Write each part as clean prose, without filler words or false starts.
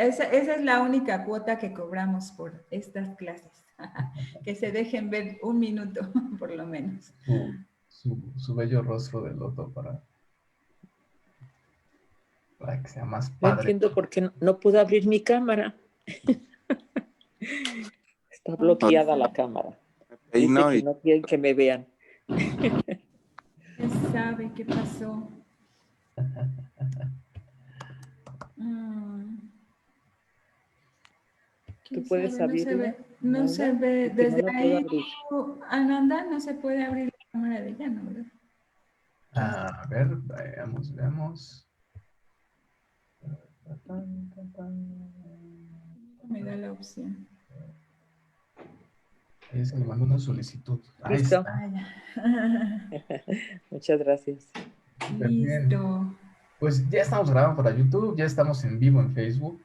Esa es la única cuota que cobramos por estas clases. Que se dejen ver un minuto, por lo menos. Su bello rostro de loto para que sea más No padre. entiendo por qué no pude abrir mi cámara. Está bloqueada la cámara. Dice que no quieren que me vean. ¿Quién sabe qué pasó? ¿Tú puedes abrirla? No se ve. Desde no ahí, Ananda, no se puede abrir la cámara de ella, ¿no? ¿Verdad? A ver, veamos. Me da la opción. Ahí se le mandó una solicitud. Ahí Listo. está. Muchas gracias. Listo. Pues ya estamos grabando para YouTube, ya estamos en vivo en Facebook.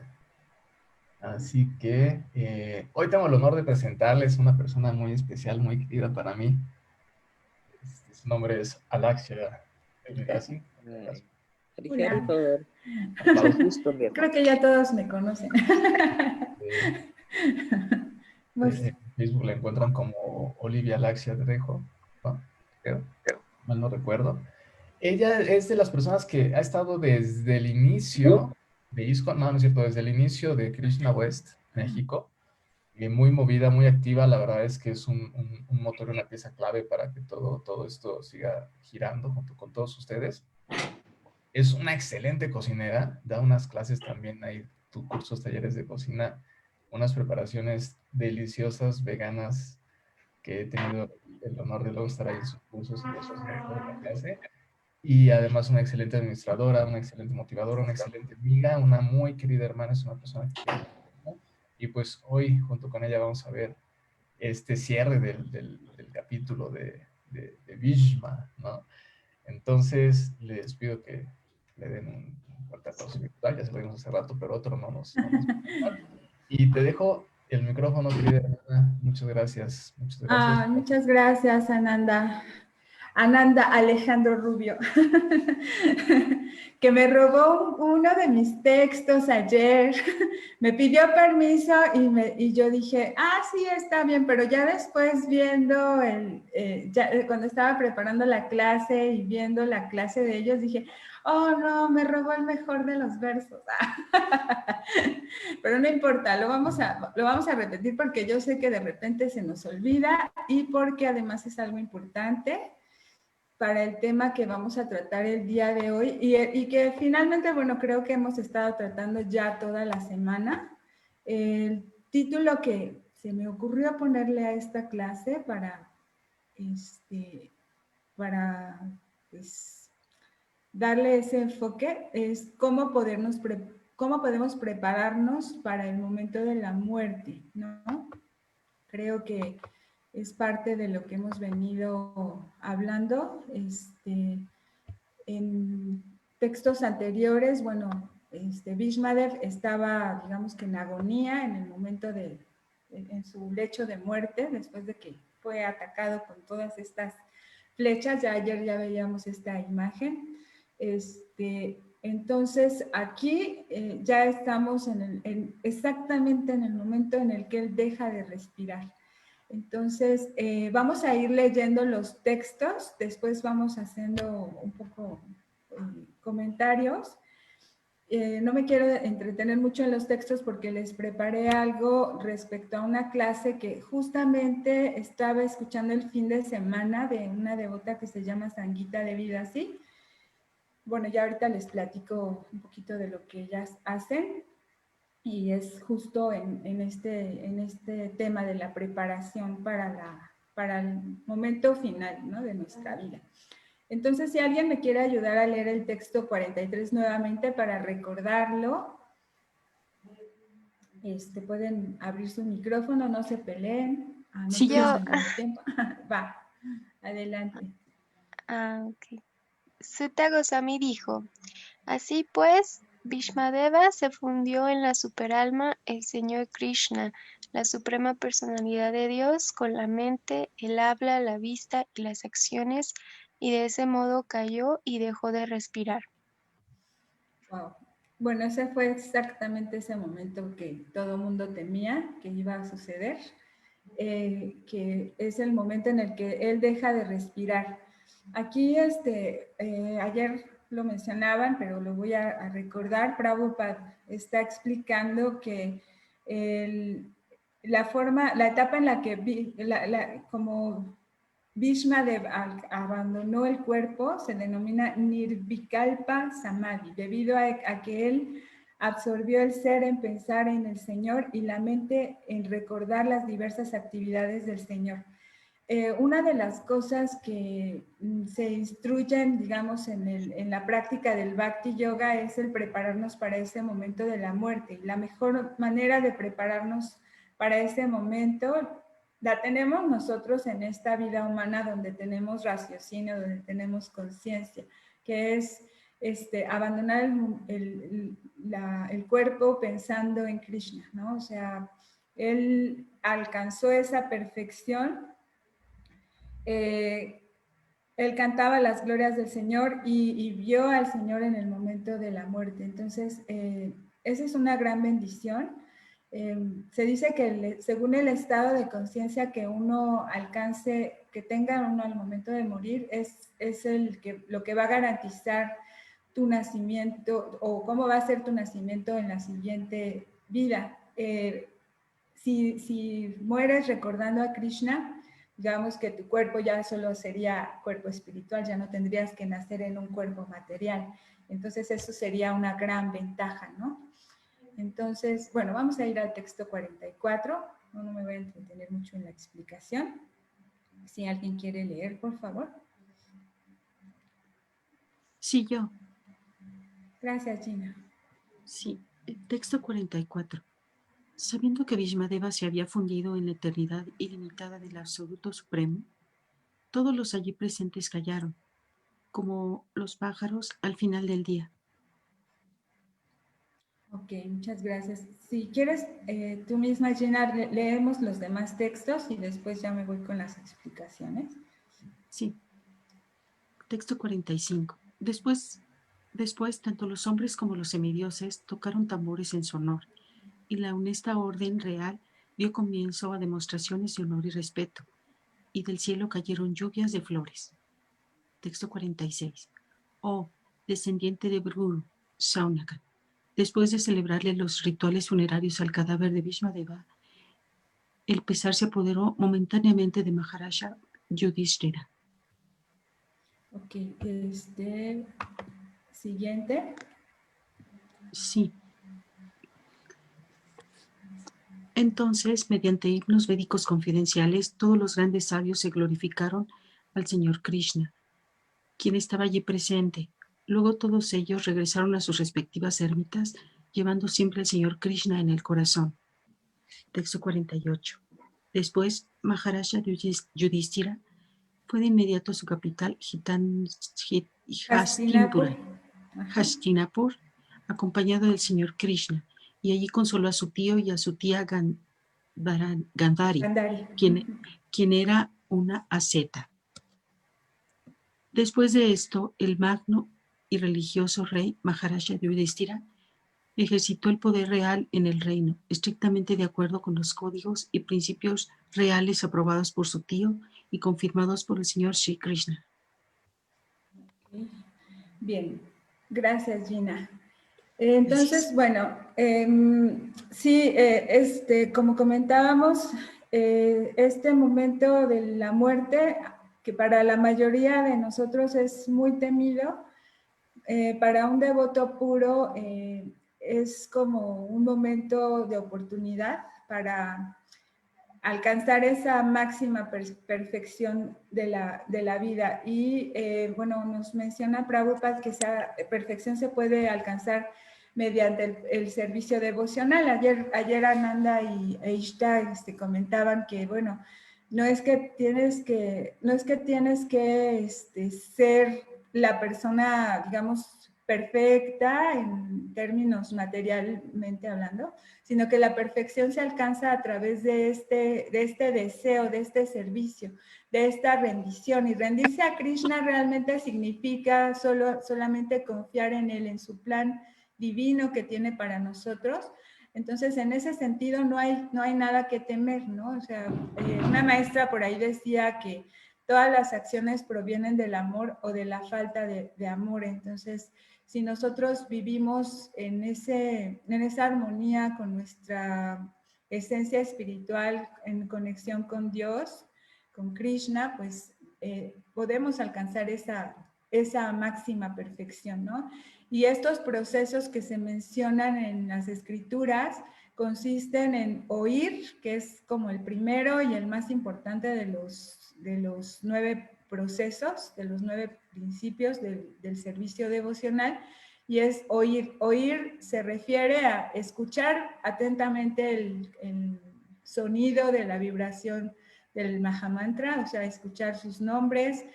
Así que hoy tengo el honor de presentarles a una persona muy especial, muy querida para mí. Su nombre es Alaxia Elgasi. Creo que ya todos me conocen. En Facebook la encuentran como Olivia Alaxia Trejo, ¿no? Creo, mal no recuerdo. Ella es de las personas que ha estado desde el inicio de ISKCON, no es cierto, desde el inicio de Krishna West, México, muy movida, muy activa. La verdad es que es un motor y una pieza clave para que todo esto siga girando junto con todos ustedes. Es una excelente cocinera, da unas clases también, hay cursos, talleres de cocina, unas preparaciones deliciosas, veganas, que he tenido el honor de luego estar ahí en sus cursos y después de la clase. Y además una excelente administradora, una excelente motivadora, una excelente amiga, una muy querida hermana, es una persona que quiero mucho. Y pues hoy junto con ella vamos a ver este cierre del capítulo de Bhishma, ¿no? Entonces les pido que le den un fuerte aplauso virtual, ya se lo dimos hace rato, pero otro no nos Y te dejo el micrófono, querida hermana. Muchas gracias. Muchas gracias. Muchas gracias, Ananda. Ananda Alejandro Rubio, que me robó uno de mis textos ayer, me pidió permiso y yo dije, sí, está bien, pero ya después viendo, cuando estaba preparando la clase y viendo la clase de ellos, dije, oh no, me robó el mejor de los versos. Pero no importa, lo vamos a repetir porque yo sé que de repente se nos olvida y porque además es algo importante para el tema que vamos a tratar el día de hoy y que finalmente, bueno, creo que hemos estado tratando ya toda la semana. El título que se me ocurrió ponerle a esta clase para pues, darle ese enfoque es cómo podemos prepararnos para el momento de la muerte, ¿no? Creo que es parte de lo que hemos venido hablando. En textos anteriores, bueno, Bhishmadev estaba, digamos que en agonía en el momento en su lecho de muerte, después de que fue atacado con todas estas flechas. Ya ayer ya veíamos esta imagen. Entonces aquí ya estamos exactamente en el momento en el que él deja de respirar. Entonces, vamos a ir leyendo los textos, después vamos haciendo un poco comentarios. No me quiero entretener mucho en los textos porque les preparé algo respecto a una clase que justamente estaba escuchando el fin de semana de una devota que se llama Sanguita de Vida, ¿sí? Bueno, ya ahorita les platico un poquito de lo que ellas hacen. Y es justo en este tema de la preparación para el momento final, ¿no?, de nuestra vida. Entonces, si alguien me quiere ayudar a leer el texto 43 nuevamente para recordarlo, pueden abrir su micrófono, no se peleen. No sí, yo... tiempo. Va, adelante. Ok. Sutta Goswami dijo, así pues, Bhishmadeva se fundió en la superalma, el Señor Krishna, la suprema personalidad de Dios, con la mente, el habla, la vista y las acciones, y de ese modo cayó y dejó de respirar. Wow. Bueno, ese fue exactamente ese momento que todo el mundo temía que iba a suceder, que es el momento en el que él deja de respirar. Aquí, ayer lo mencionaban, pero lo voy a recordar. Prabhupada está explicando que la etapa en la que como Bhishmadeva abandonó el cuerpo se denomina Nirvikalpa Samadhi, debido a que él absorbió el ser en pensar en el Señor y la mente en recordar las diversas actividades del Señor. Una de las cosas que se instruyen, digamos, en la práctica del Bhakti Yoga es el prepararnos para ese momento de la muerte. Y la mejor manera de prepararnos para ese momento la tenemos nosotros en esta vida humana donde tenemos raciocinio, donde tenemos conciencia, que es abandonar el cuerpo pensando en Krishna, ¿no? O sea, él alcanzó esa perfección. Él cantaba las glorias del Señor y vio al Señor en el momento de la muerte. Entonces, esa es una gran bendición. Se dice que según el estado de conciencia que uno alcance, que tenga uno al momento de morir, es lo que va a garantizar tu nacimiento o cómo va a ser tu nacimiento en la siguiente vida. Si mueres recordando a Krishna, digamos que tu cuerpo ya solo sería cuerpo espiritual, ya no tendrías que nacer en un cuerpo material. Entonces eso sería una gran ventaja, ¿no? Entonces, bueno, vamos a ir al texto 44. No me voy a entretener mucho en la explicación. Si alguien quiere leer, por favor. Sí, yo. Gracias, Gina. Sí, texto 44. Sabiendo que Bhishmadeva se había fundido en la eternidad ilimitada del Absoluto Supremo, todos los allí presentes callaron, como los pájaros al final del día. Ok, muchas gracias. Si quieres, tú misma, Gina, leemos los demás textos y después ya me voy con las explicaciones. Sí. Texto 45. Después, tanto los hombres como los semidioses tocaron tambores en su honor, y la honesta orden real dio comienzo a demostraciones de honor y respeto, y del cielo cayeron lluvias de flores. Texto 46. Oh, descendiente de Bhrigu, Saunaka, después de celebrarle los rituales funerarios al cadáver de Bhishmadeva, el pesar se apoderó momentáneamente de Maharaja Yudhishthira. Ok, siguiente. Sí. Entonces, mediante himnos védicos confidenciales, todos los grandes sabios se glorificaron al Señor Krishna, quien estaba allí presente. Luego todos ellos regresaron a sus respectivas ermitas, llevando siempre al Señor Krishna en el corazón. Texto 48. Después, Maharaja Yudhishthira fue de inmediato a su capital, Hastinapur, acompañado del Señor Krishna, y allí consoló a su tío y a su tía Gandhari, quien era una asceta. Después de esto, el magno y religioso rey Maharaja Yudhishthira ejercitó el poder real en el reino, estrictamente de acuerdo con los códigos y principios reales aprobados por su tío y confirmados por el Señor Sri Krishna. Bien, gracias, Gina. Entonces, bueno, sí, como comentábamos, este momento de la muerte, que para la mayoría de nosotros es muy temido, para un devoto puro es como un momento de oportunidad para alcanzar esa máxima perfección de la vida. Y bueno, nos menciona Prabhupada que esa perfección se puede alcanzar mediante el servicio devocional. Ayer Ananda y Ishta comentaban que, bueno, no es que tienes que ser la persona, digamos, perfecta en términos materialmente hablando, sino que la perfección se alcanza a través de este deseo, de este servicio, de esta rendición. Y rendirse a Krishna realmente significa solamente confiar en él, en su plan divino que tiene para nosotros. Entonces, en ese sentido, no hay nada que temer, ¿no? O sea, una maestra por ahí decía que todas las acciones provienen del amor o de la falta de amor. Entonces, si nosotros vivimos en esa armonía con nuestra esencia espiritual, en conexión con Dios, con Krishna, pues podemos alcanzar esa máxima perfección, ¿no? Y estos procesos que se mencionan en las escrituras consisten en oír, que es como el primero y el más importante de los 9 procesos, de los 9 principios del servicio devocional, y es oír. Oír se refiere a escuchar atentamente el sonido de la vibración del Mahamantra, o sea, escuchar sus nombres,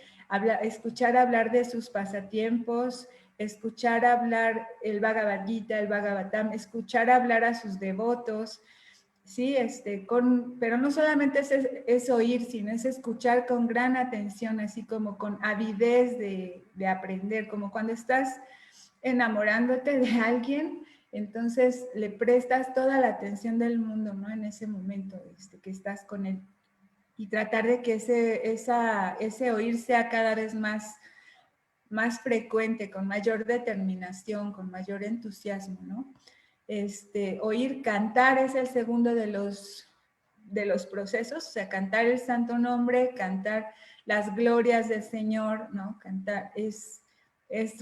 escuchar hablar de sus pasatiempos, escuchar hablar el Bhagavad Gita, el Bhagavatam, escuchar hablar a sus devotos, ¿sí? Pero no solamente es oír, sino es escuchar con gran atención, así como con avidez de aprender, como cuando estás enamorándote de alguien, entonces le prestas toda la atención del mundo, ¿no? En ese momento que estás con él. Y tratar de que ese oír sea cada vez más frecuente, con mayor determinación, con mayor entusiasmo, ¿no? Oír cantar es el segundo de los procesos, o sea, cantar el santo nombre, cantar las glorias del Señor, ¿no? Cantar es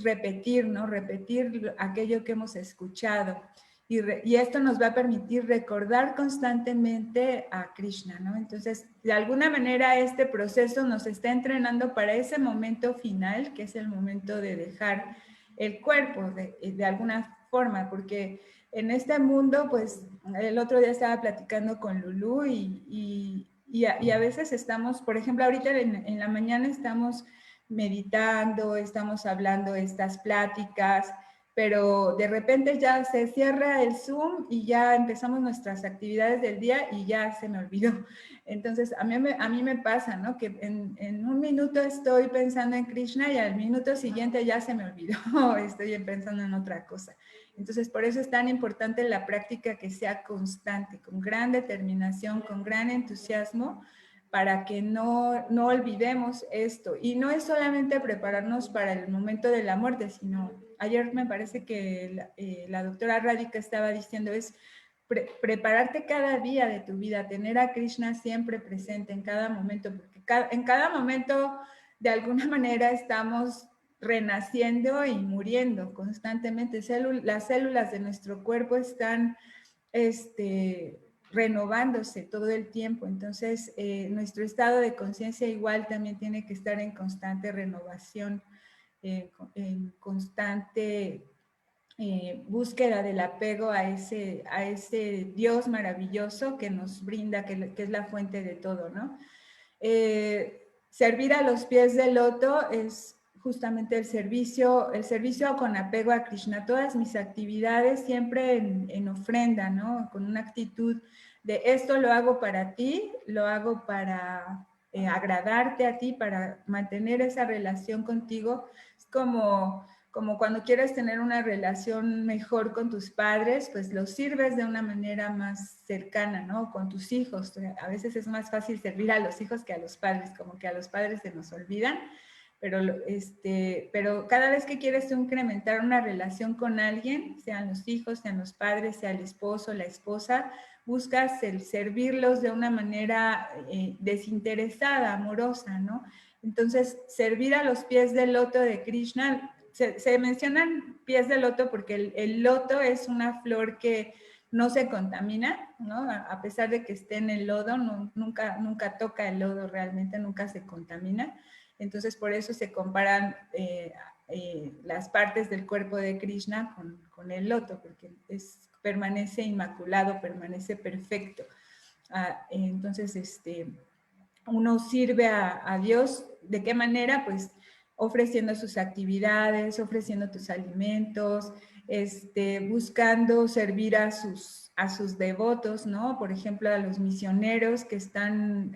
repetir, ¿no? Repetir aquello que hemos escuchado. Y esto nos va a permitir recordar constantemente a Krishna, ¿no? Entonces, de alguna manera este proceso nos está entrenando para ese momento final, que es el momento de dejar el cuerpo, de alguna forma, porque en este mundo, pues, el otro día estaba platicando con Lulú y a veces estamos, por ejemplo, ahorita en la mañana estamos meditando, estamos hablando estas pláticas, pero de repente ya se cierra el Zoom y ya empezamos nuestras actividades del día y ya se me olvidó. Entonces, a mí me pasa, ¿no? Que en un minuto estoy pensando en Krishna y al minuto siguiente ya se me olvidó, estoy pensando en otra cosa. Entonces, por eso es tan importante la práctica que sea constante, con gran determinación, con gran entusiasmo, para que no olvidemos esto. Y no es solamente prepararnos para el momento de la muerte, sino, ayer me parece que la doctora Radhika estaba diciendo, es prepararte cada día de tu vida, tener a Krishna siempre presente en cada momento, porque en cada momento, de alguna manera, estamos renaciendo y muriendo constantemente. Las células de nuestro cuerpo están renovándose todo el tiempo. Entonces, nuestro estado de conciencia igual también tiene que estar en constante renovación, en constante búsqueda del apego a ese Dios maravilloso que nos brinda, que es la fuente de todo, ¿no? Servir a los pies del loto es justamente el servicio con apego a Krishna. Todas mis actividades siempre en ofrenda, ¿no? Con una actitud de esto lo hago para ti, lo hago para agradarte a ti, para mantener esa relación contigo. Es como cuando quieres tener una relación mejor con tus padres, pues los sirves de una manera más cercana, ¿no? Con tus hijos. A veces es más fácil servir a los hijos que a los padres, como que a los padres se nos olvidan, pero cada vez que quieres incrementar una relación con alguien, sean los hijos, sean los padres, sea el esposo, la esposa, buscas el servirlos de una manera desinteresada, amorosa, ¿no? Entonces, servir a los pies del loto de Krishna, se mencionan pies de loto porque el loto es una flor que no se contamina, ¿no? A pesar de que esté en el lodo, nunca toca el lodo realmente, nunca se contamina. Entonces, por eso se comparan las partes del cuerpo de Krishna con el loto, porque permanece inmaculado, permanece perfecto. Entonces, uno sirve a Dios, ¿de qué manera? Pues ofreciendo sus actividades, ofreciendo tus alimentos, buscando servir a sus devotos, ¿no? Por ejemplo, a los misioneros que están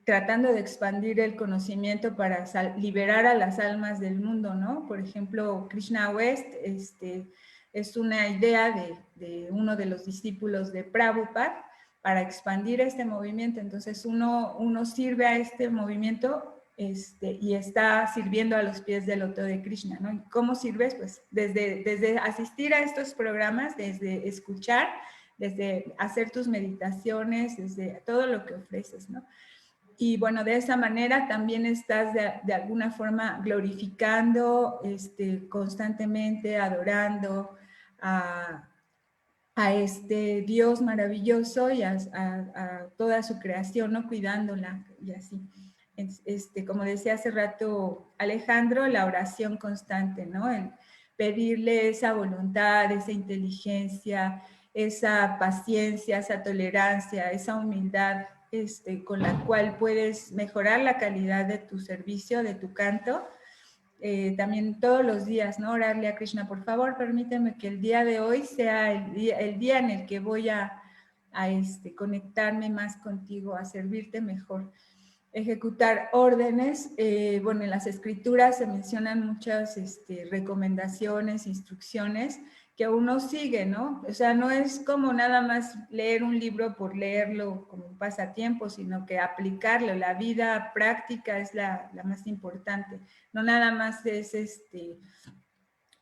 tratando de expandir el conocimiento para liberar a las almas del mundo, ¿no? Por ejemplo, Krishna West es una idea de uno de los discípulos de Prabhupada para expandir este movimiento. Entonces uno sirve a este movimiento y está sirviendo a los pies del loto de Krishna, ¿no? ¿Y cómo sirves? Pues desde asistir a estos programas, desde escuchar, desde hacer tus meditaciones, desde todo lo que ofreces, ¿no? Y bueno, de esa manera también estás de alguna forma glorificando constantemente, adorando a este Dios maravilloso y a toda su creación, ¿no? Cuidándola y así. Como decía hace rato Alejandro, la oración constante, ¿no? El pedirle esa voluntad, esa inteligencia, esa paciencia, esa tolerancia, esa humildad con la cual puedes mejorar la calidad de tu servicio, de tu canto. También todos los días, ¿no? Orarle a Krishna, por favor, permíteme que el día de hoy sea el día en el que voy a conectarme más contigo, a servirte mejor. Ejecutar órdenes, bueno, en las escrituras se mencionan muchas recomendaciones, instrucciones que uno sigue, ¿no? O sea, no es como nada más leer un libro por leerlo como un pasatiempo, sino que aplicarlo, la vida práctica es la más importante. No nada más es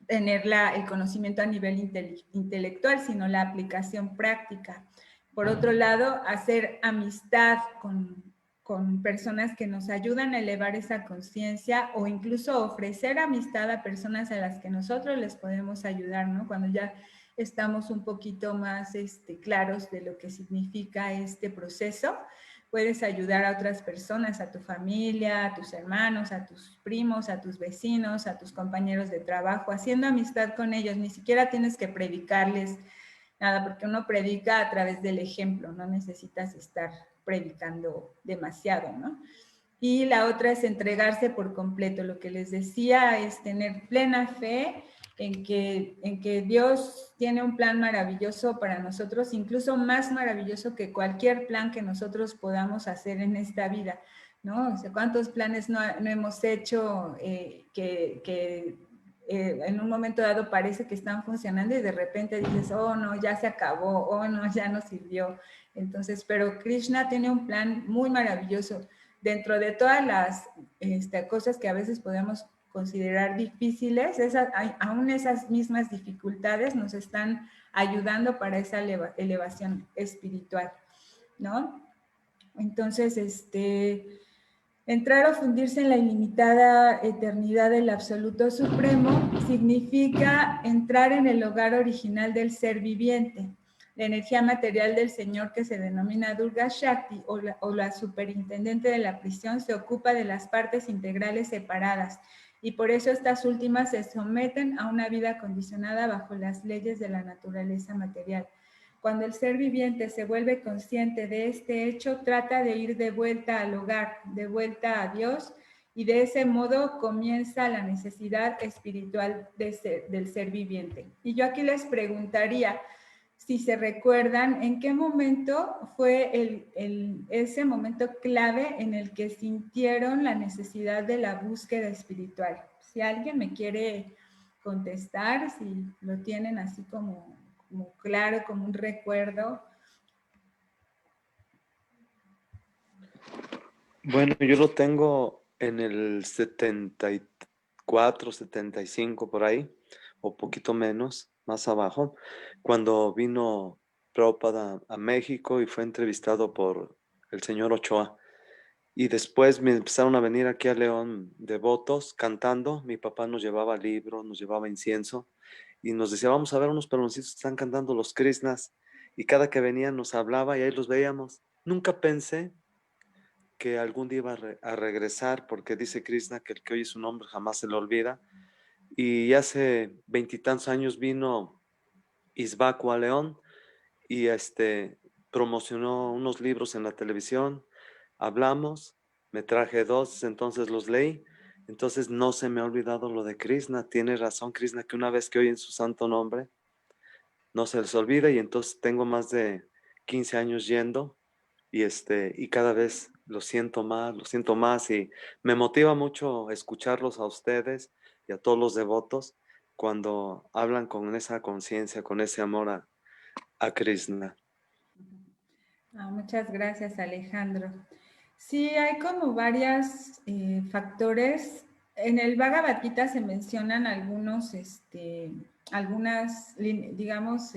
tener el conocimiento a nivel intelectual, sino la aplicación práctica. Por otro lado, hacer amistad con personas que nos ayudan a elevar esa conciencia o incluso ofrecer amistad a personas a las que nosotros les podemos ayudar, ¿no? Cuando ya estamos un poquito más claros de lo que significa este proceso, puedes ayudar a otras personas, a tu familia, a tus hermanos, a tus primos, a tus vecinos, a tus compañeros de trabajo, haciendo amistad con ellos. Ni siquiera tienes que predicarles nada, porque uno predica a través del ejemplo, no necesitas estar predicando demasiado, ¿no? Y la otra es entregarse por completo. Lo que les decía es tener plena fe en que Dios tiene un plan maravilloso para nosotros, incluso más maravilloso que cualquier plan que nosotros podamos hacer en esta vida, ¿no? O sea, ¿cuántos planes no hemos hecho en un momento dado parece que están funcionando y de repente dices, oh no, ya se acabó, oh no, ya no sirvió? Entonces, pero Krishna tiene un plan muy maravilloso. Dentro de todas las cosas que a veces podemos considerar difíciles, aún esas mismas dificultades nos están ayudando para esa elevación espiritual, ¿no? Entonces, entrar o fundirse en la ilimitada eternidad del Absoluto Supremo significa entrar en el hogar original del ser viviente. La energía material del Señor, que se denomina Durga Shakti o la superintendente de la prisión, se ocupa de las partes integrales separadas y por eso estas últimas se someten a una vida condicionada bajo las leyes de la naturaleza material. Cuando el ser viviente se vuelve consciente de este hecho, trata de ir de vuelta al hogar, de vuelta a Dios, y de ese modo comienza la necesidad espiritual del ser viviente. Y yo aquí les preguntaría, si se recuerdan, ¿en qué momento fue ese momento clave en el que sintieron la necesidad de la búsqueda espiritual? Si alguien me quiere contestar, si lo tienen así como claro, como un recuerdo. Bueno, yo lo tengo en el 74, 75 por ahí, o poquito menos, más abajo, cuando vino Prabhupada a México y fue entrevistado por el señor Ochoa. Y después me empezaron a venir aquí a León devotos cantando. Mi papá nos llevaba libros, nos llevaba incienso y nos decía, vamos a ver unos peloncitos que están cantando los Krishnas. Y cada que venían nos hablaba y ahí los veíamos. Nunca pensé que algún día iba a regresar, porque dice Krishna que el que oye su nombre jamás se le olvida. Y hace 20 años vino Isbaco a León y promocionó unos libros en la televisión. Hablamos, me traje 2, entonces los leí. Entonces no se me ha olvidado lo de Krishna. Tiene razón Krishna que una vez que oyen su santo nombre, no se les olvida, y entonces tengo más de 15 años yendo y cada vez lo siento más y me motiva mucho escucharlos a ustedes y a todos los devotos cuando hablan con esa conciencia, con ese amor a Krishna. Muchas gracias, Alejandro. Sí, hay como varios factores. En el Bhagavad Gita se mencionan algunos, digamos,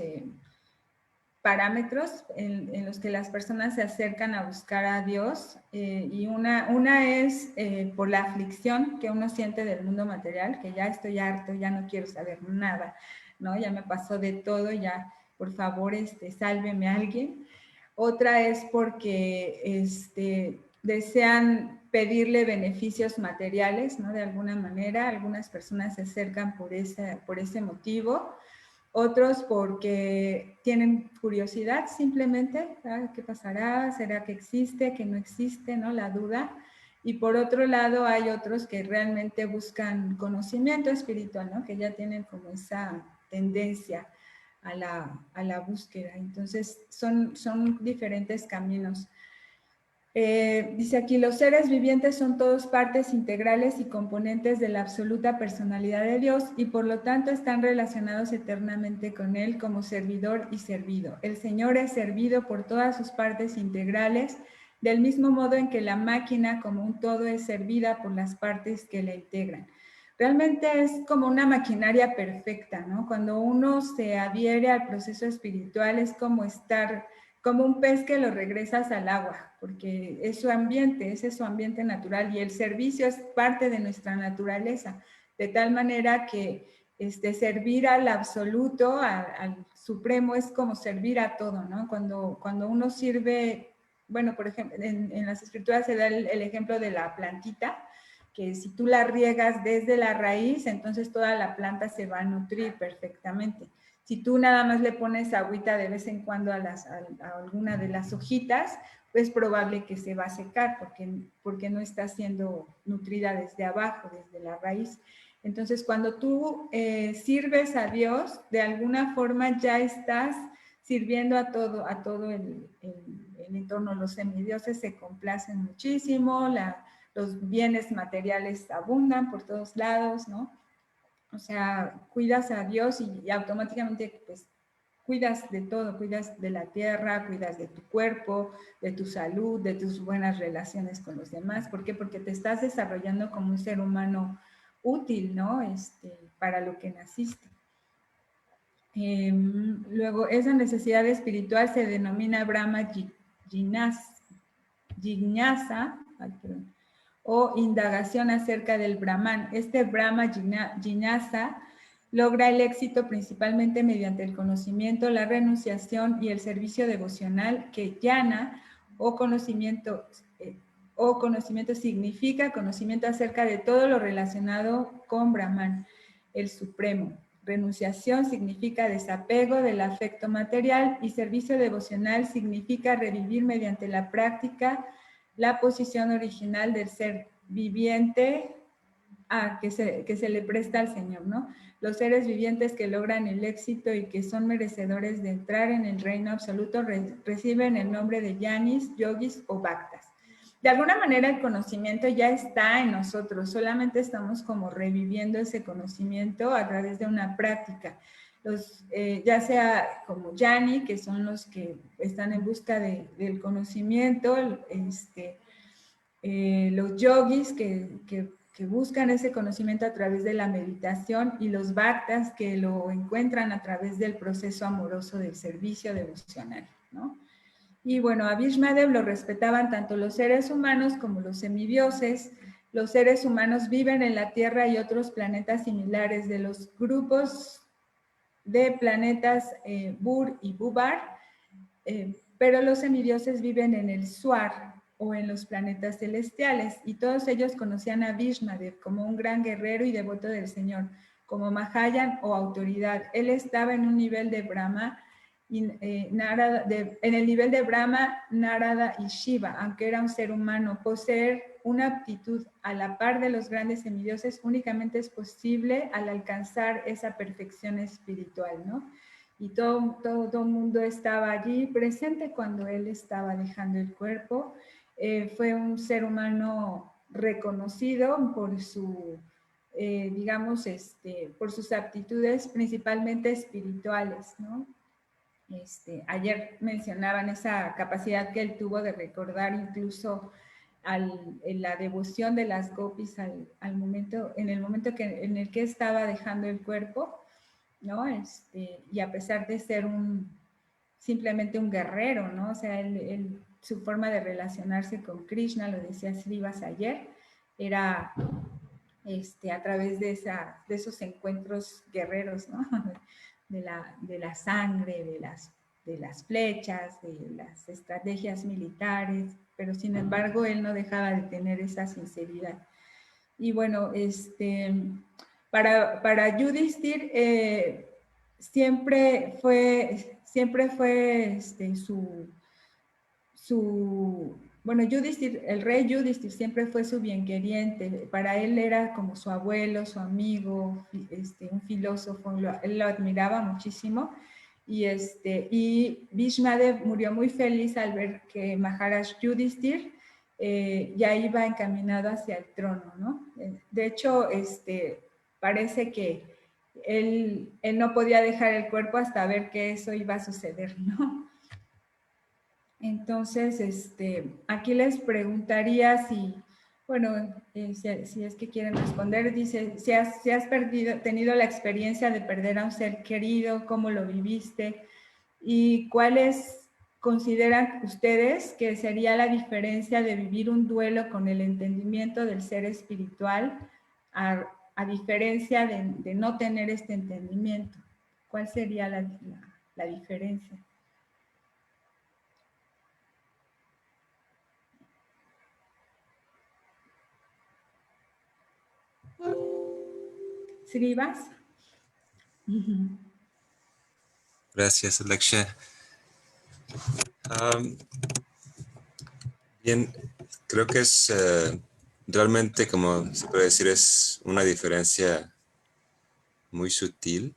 parámetros en los que las personas se acercan a buscar a Dios, y una es por la aflicción que uno siente del mundo material, que ya estoy harto, ya no quiero saber nada, ¿no? Ya me pasó de todo, ya, por favor, sálveme a alguien. Otra es porque desean pedirle beneficios materiales, ¿no? De alguna manera, algunas personas se acercan por ese motivo. Otros porque tienen curiosidad simplemente, ¿sabes? ¿Qué pasará? ¿Será que existe? ¿Que no existe? ¿No? La duda. Y por otro lado hay otros que realmente buscan conocimiento espiritual, ¿no? Que ya tienen como esa tendencia a la búsqueda. Entonces son diferentes caminos. Dice aquí, los seres vivientes son todos partes integrales y componentes de la absoluta personalidad de Dios y por lo tanto están relacionados eternamente con Él como servidor y servido. El Señor es servido por todas sus partes integrales, del mismo modo en que la máquina como un todo es servida por las partes que la integran. Realmente es como una maquinaria perfecta, ¿no? Cuando uno se adhiere al proceso espiritual es como estar como un pez que lo regresas al agua, porque es su ambiente, ese es su ambiente natural y el servicio es parte de nuestra naturaleza, de tal manera que servir al absoluto, al supremo, es como servir a todo, ¿no? Cuando uno sirve, bueno, por ejemplo, en las escrituras se da el ejemplo de la plantita, que si tú la riegas desde la raíz, entonces toda la planta se va a nutrir perfectamente. Si tú nada más le pones agüita de vez en cuando a alguna de las hojitas, es probable que se va a secar porque no está siendo nutrida desde abajo, desde la raíz. Entonces, cuando tú sirves a Dios, de alguna forma ya estás sirviendo a todo el entorno. Los semidioses se complacen muchísimo, los bienes materiales abundan por todos lados, ¿no? O sea, cuidas a Dios y automáticamente pues cuidas de todo, cuidas de la tierra, cuidas de tu cuerpo, de tu salud, de tus buenas relaciones con los demás. ¿Por qué? Porque te estás desarrollando como un ser humano útil, ¿no? Para lo que naciste. Luego, esa necesidad espiritual se denomina Brahma Jignasa, o indagación acerca del Brahman. Este Brahma Jignasa logra el éxito principalmente mediante el conocimiento, la renunciación y el servicio devocional que jnana o conocimiento significa conocimiento acerca de todo lo relacionado con Brahman, el Supremo. Renunciación significa desapego del afecto material y servicio devocional significa revivir mediante la práctica la posición original del ser viviente que se le presta al Señor, ¿no? Los seres vivientes que logran el éxito y que son merecedores de entrar en el reino absoluto reciben el nombre de yanis, yogis o bhaktas. De alguna manera el conocimiento ya está en nosotros, solamente estamos como reviviendo ese conocimiento a través de una práctica. Ya sea como Yani, que son los que están en busca del conocimiento, los yogis que buscan ese conocimiento a través de la meditación y los bhaktas que lo encuentran a través del proceso amoroso del servicio devocional, ¿no? Y bueno, a Bhishmadev lo respetaban tanto los seres humanos como los semidioses. Los seres humanos viven en la Tierra y otros planetas similares. De los grupos de planetas Bur y Bubar, pero los semidioses viven en el Suar o en los planetas celestiales y todos ellos conocían a Bhishmadev como un gran guerrero y devoto del Señor, como Mahayan o autoridad. Él estaba en un nivel de Brahma, en el nivel de Brahma, Narada y Shiva, aunque era un ser humano. Poseer una aptitud a la par de los grandes semidioses únicamente es posible al alcanzar esa perfección espiritual, ¿no? y todo mundo estaba allí presente cuando él estaba dejando el cuerpo. Fue un ser humano reconocido por su, digamos, por sus aptitudes principalmente espirituales, ¿no? Ayer mencionaban esa capacidad que él tuvo de recordar incluso en la devoción de las gopis al momento, en el momento en el que estaba dejando el cuerpo, ¿no? Y a pesar de ser simplemente un guerrero, ¿no? O sea, su forma de relacionarse con Krishna, lo decía Srivas ayer, era a través de esos encuentros guerreros, ¿no? De la sangre, de las flechas, de las estrategias militares, pero sin embargo él no dejaba de tener esa sinceridad. Y bueno, para Yudhishthir siempre fue bueno, Yudhishthir, el rey Yudhishthir siempre fue su bienqueriente. Para él era como su abuelo, su amigo, un filósofo, él lo admiraba muchísimo. Y Bhishmadev murió muy feliz al ver que Maharaj Yudhishthir ya iba encaminado hacia el trono, ¿no? De hecho, parece que él no podía dejar el cuerpo hasta ver que eso iba a suceder, ¿no? Entonces, aquí les preguntaría si, bueno, si es que quieren responder, dice, si has tenido la experiencia de perder a un ser querido, ¿cómo lo viviste? ¿Y cuáles consideran ustedes que sería la diferencia de vivir un duelo con el entendimiento del ser espiritual a diferencia de no tener este entendimiento? ¿Cuál sería la diferencia? Srivas. Gracias, Alexia. Bien, creo que es realmente, como se puede decir, es una diferencia muy sutil,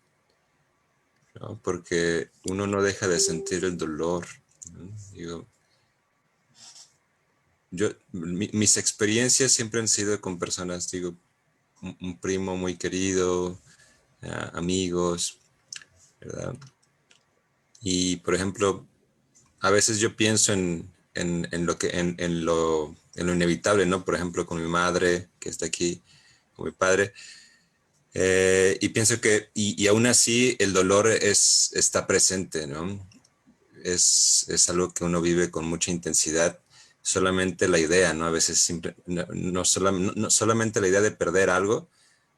¿no? Porque uno no deja de sentir el dolor, ¿no? Digo, mis experiencias siempre han sido con personas, digo, un primo muy querido, amigos, ¿verdad? Y, por ejemplo, a veces yo pienso en lo inevitable, ¿no? Por ejemplo, con mi madre, que está aquí, con mi padre, y pienso que, y aún así, el dolor está presente, ¿no? Es algo que uno vive con mucha intensidad. Solamente la idea, ¿no? A veces no solamente la idea de perder algo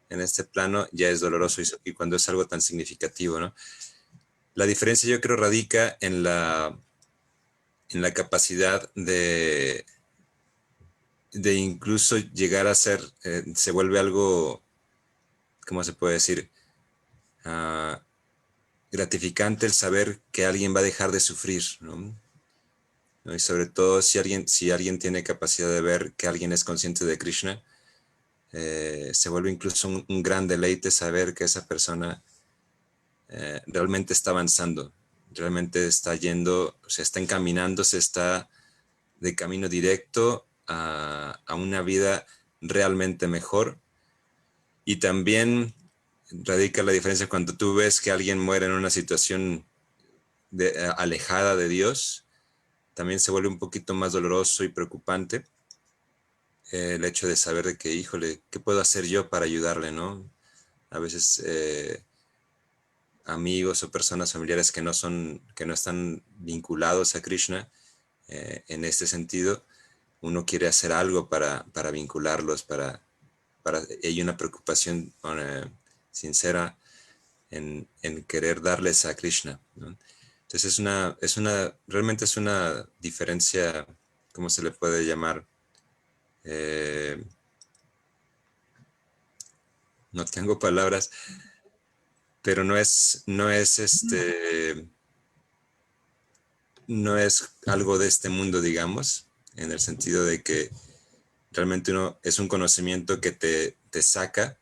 en este plano ya es doloroso, y cuando es algo tan significativo, ¿no? La diferencia yo creo radica en la capacidad de incluso llegar a ser, se vuelve algo, ¿cómo se puede decir? Gratificante el saber que alguien va a dejar de sufrir, ¿no? Y sobre todo si alguien tiene capacidad de ver que alguien es consciente de Krishna, se vuelve incluso un gran deleite saber que esa persona realmente está avanzando, realmente está yendo, se está encaminando, se está de camino directo a una vida realmente mejor. Y también radica la diferencia cuando tú ves que alguien muere en una situación alejada de Dios, también se vuelve un poquito más doloroso y preocupante el hecho de saber de que, híjole, ¿qué puedo hacer yo para ayudarle, no? A veces amigos o personas familiares que no están vinculados a Krishna, en este sentido, uno quiere hacer algo para vincularlos, hay una preocupación sincera en querer darles a Krishna, ¿no? Entonces realmente es una diferencia, ¿cómo se le puede llamar? No tengo palabras, pero no es algo de este mundo, digamos, en el sentido de que realmente es un conocimiento que te saca,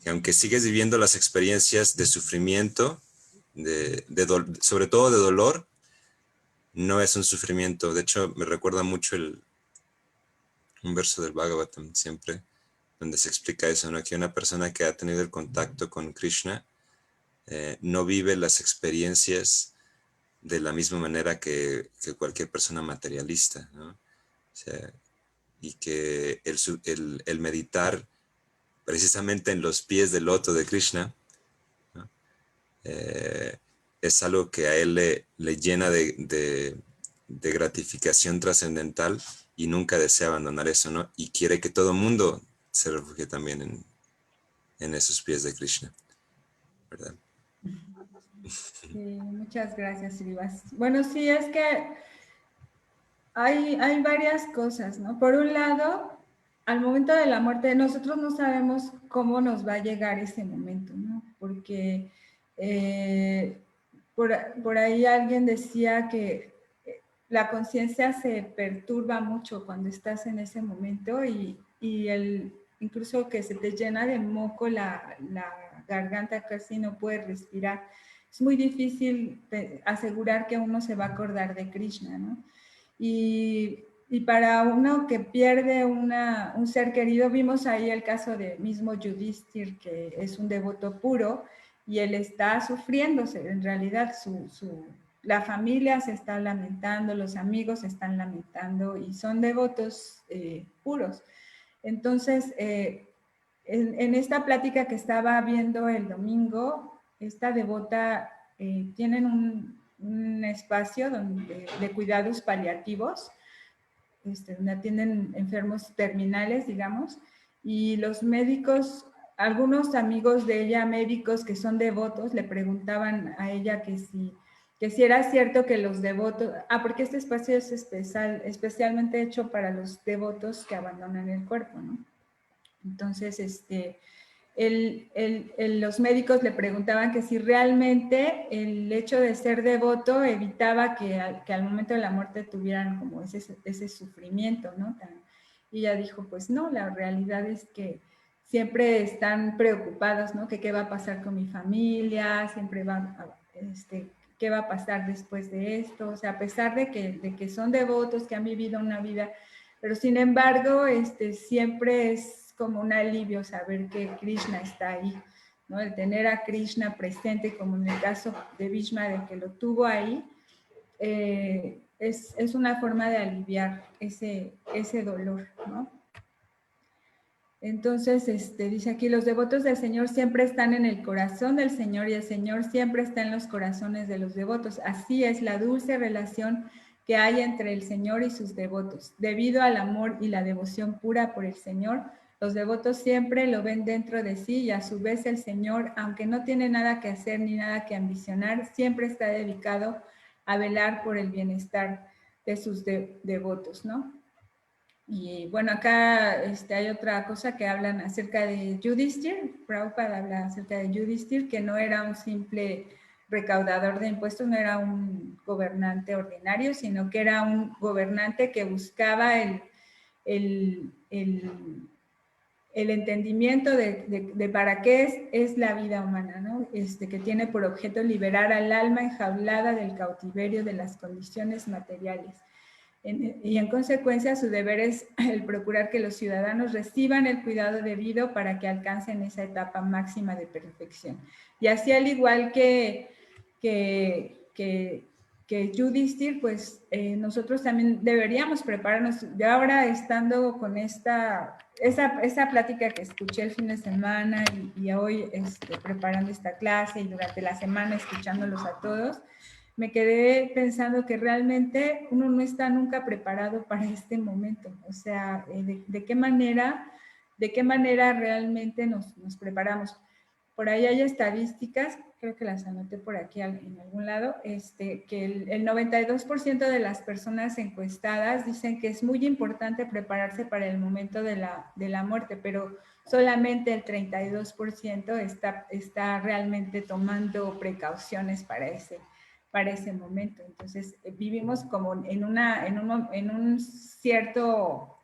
que aunque sigues viviendo las experiencias de sufrimiento, sobre todo de dolor, no es un sufrimiento. De hecho, me recuerda mucho un verso del Bhagavatam siempre, donde se explica eso, ¿no? Que una persona que ha tenido el contacto con Krishna no vive las experiencias de la misma manera que cualquier persona materialista, ¿no? O sea, y que el meditar precisamente en los pies del loto de Krishna, ¿no? Es algo que a él le llena de gratificación trascendental y nunca desea abandonar eso, ¿no? Y quiere que todo el mundo se refugie también en esos pies de Krishna, ¿verdad? Sí, muchas gracias, Srivas. Bueno, sí, es que hay varias cosas, ¿no? Por un lado, al momento de la muerte, nosotros no sabemos cómo nos va a llegar ese momento, ¿no? Porque por ahí alguien decía que la conciencia se perturba mucho cuando estás en ese momento y incluso que se te llena de moco la garganta, casi no puedes respirar. Es muy difícil asegurar que uno se va a acordar de Krishna, ¿no? Y para uno que pierde un ser querido, vimos ahí el caso de mismo Yudhishthir, que es un devoto puro, y él está sufriéndose, en realidad la familia se está lamentando, los amigos se están lamentando, y son devotos puros. Entonces, en esta plática que estaba viendo el domingo, esta devota tienen un espacio de cuidados paliativos, donde atienden enfermos terminales, digamos, y los médicos, algunos amigos de ella, médicos que son devotos, le preguntaban a ella que si era cierto que los devotos, porque este espacio es especialmente hecho para los devotos que abandonan el cuerpo, ¿no? Entonces, los médicos le preguntaban que si realmente el hecho de ser devoto evitaba que al momento de la muerte tuvieran como ese sufrimiento, ¿no? Y ella dijo, pues no, la realidad es que siempre están preocupados, ¿no? Que qué va a pasar con mi familia, siempre qué va a pasar después de esto, o sea, a pesar de que son devotos, que han vivido una vida, pero sin embargo, siempre es como un alivio saber que Krishna está ahí, ¿no? El tener a Krishna presente, como en el caso de Bhishma, de que lo tuvo ahí, es una forma de aliviar ese dolor, ¿no? Entonces, dice aquí, los devotos del Señor siempre están en el corazón del Señor y el Señor siempre está en los corazones de los devotos. Así es la dulce relación que hay entre el Señor y sus devotos. Debido al amor y la devoción pura por el Señor, los devotos siempre lo ven dentro de sí y a su vez el Señor, aunque no tiene nada que hacer ni nada que ambicionar, siempre está dedicado a velar por el bienestar de sus devotos, ¿no? Y bueno, acá hay otra cosa que hablan acerca de Yudhishthir. Prabhupada habla acerca de Yudhishthir, que no era un simple recaudador de impuestos, no era un gobernante ordinario, sino que era un gobernante que buscaba el entendimiento de para qué es la vida humana, ¿no? Que tiene por objeto liberar al alma enjaulada del cautiverio de las condiciones materiales. Y en consecuencia su deber es el procurar que los ciudadanos reciban el cuidado debido para que alcancen esa etapa máxima de perfección. Y así, al igual que Yudhishthir, pues nosotros también deberíamos prepararnos. Yo ahora, estando con esa plática que escuché el fin de semana y hoy preparando esta clase y durante la semana escuchándolos a todos, me quedé pensando que realmente uno no está nunca preparado para este momento. O sea, ¿de qué manera realmente nos preparamos? Por ahí hay estadísticas, creo que las anoté por aquí en algún lado, que el 92% de las personas encuestadas dicen que es muy importante prepararse para el momento de la muerte, pero solamente el 32% está realmente tomando precauciones para ese momento. Entonces, vivimos como en un cierto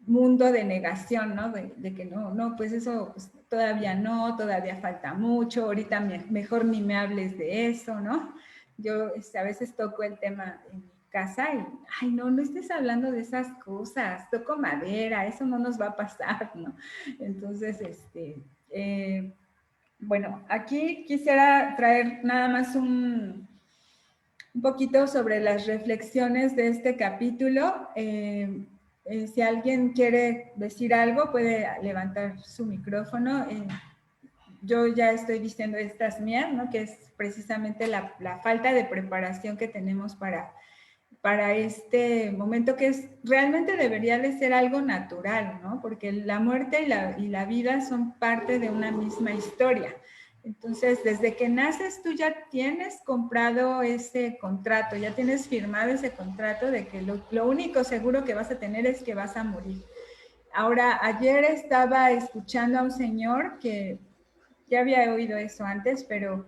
mundo de negación, ¿no? De que no, pues eso, pues, todavía no, todavía falta mucho, ahorita mejor ni me hables de eso, ¿no? Yo a veces toco el tema en mi casa y, ay, no estés hablando de esas cosas, toco madera, eso no nos va a pasar, ¿no? Entonces, bueno, aquí quisiera traer nada más un poquito sobre las reflexiones de este capítulo. Si alguien quiere decir algo, puede levantar su micrófono. Yo ya estoy diciendo estas mías, ¿no? Que es precisamente la falta de preparación que tenemos para este momento, que realmente debería de ser algo natural, ¿no? Porque la muerte y la vida son parte de una misma historia. Entonces, desde que naces tú ya tienes comprado ese contrato, ya tienes firmado ese contrato de que lo único seguro que vas a tener es que vas a morir. Ahora, ayer estaba escuchando a un señor que ya había oído eso antes, pero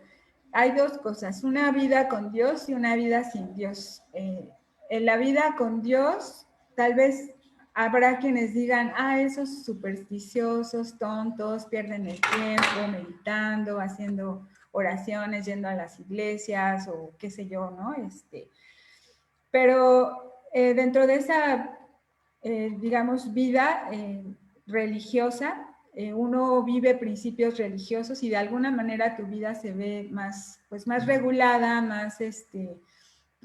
hay dos cosas, una vida con Dios y una vida sin Dios. En la vida con Dios, tal vez habrá quienes digan, esos supersticiosos, tontos, pierden el tiempo meditando, haciendo oraciones, yendo a las iglesias o qué sé yo, ¿no? Pero dentro de esa, digamos, vida religiosa, uno vive principios religiosos y de alguna manera tu vida se ve más, pues más regulada, más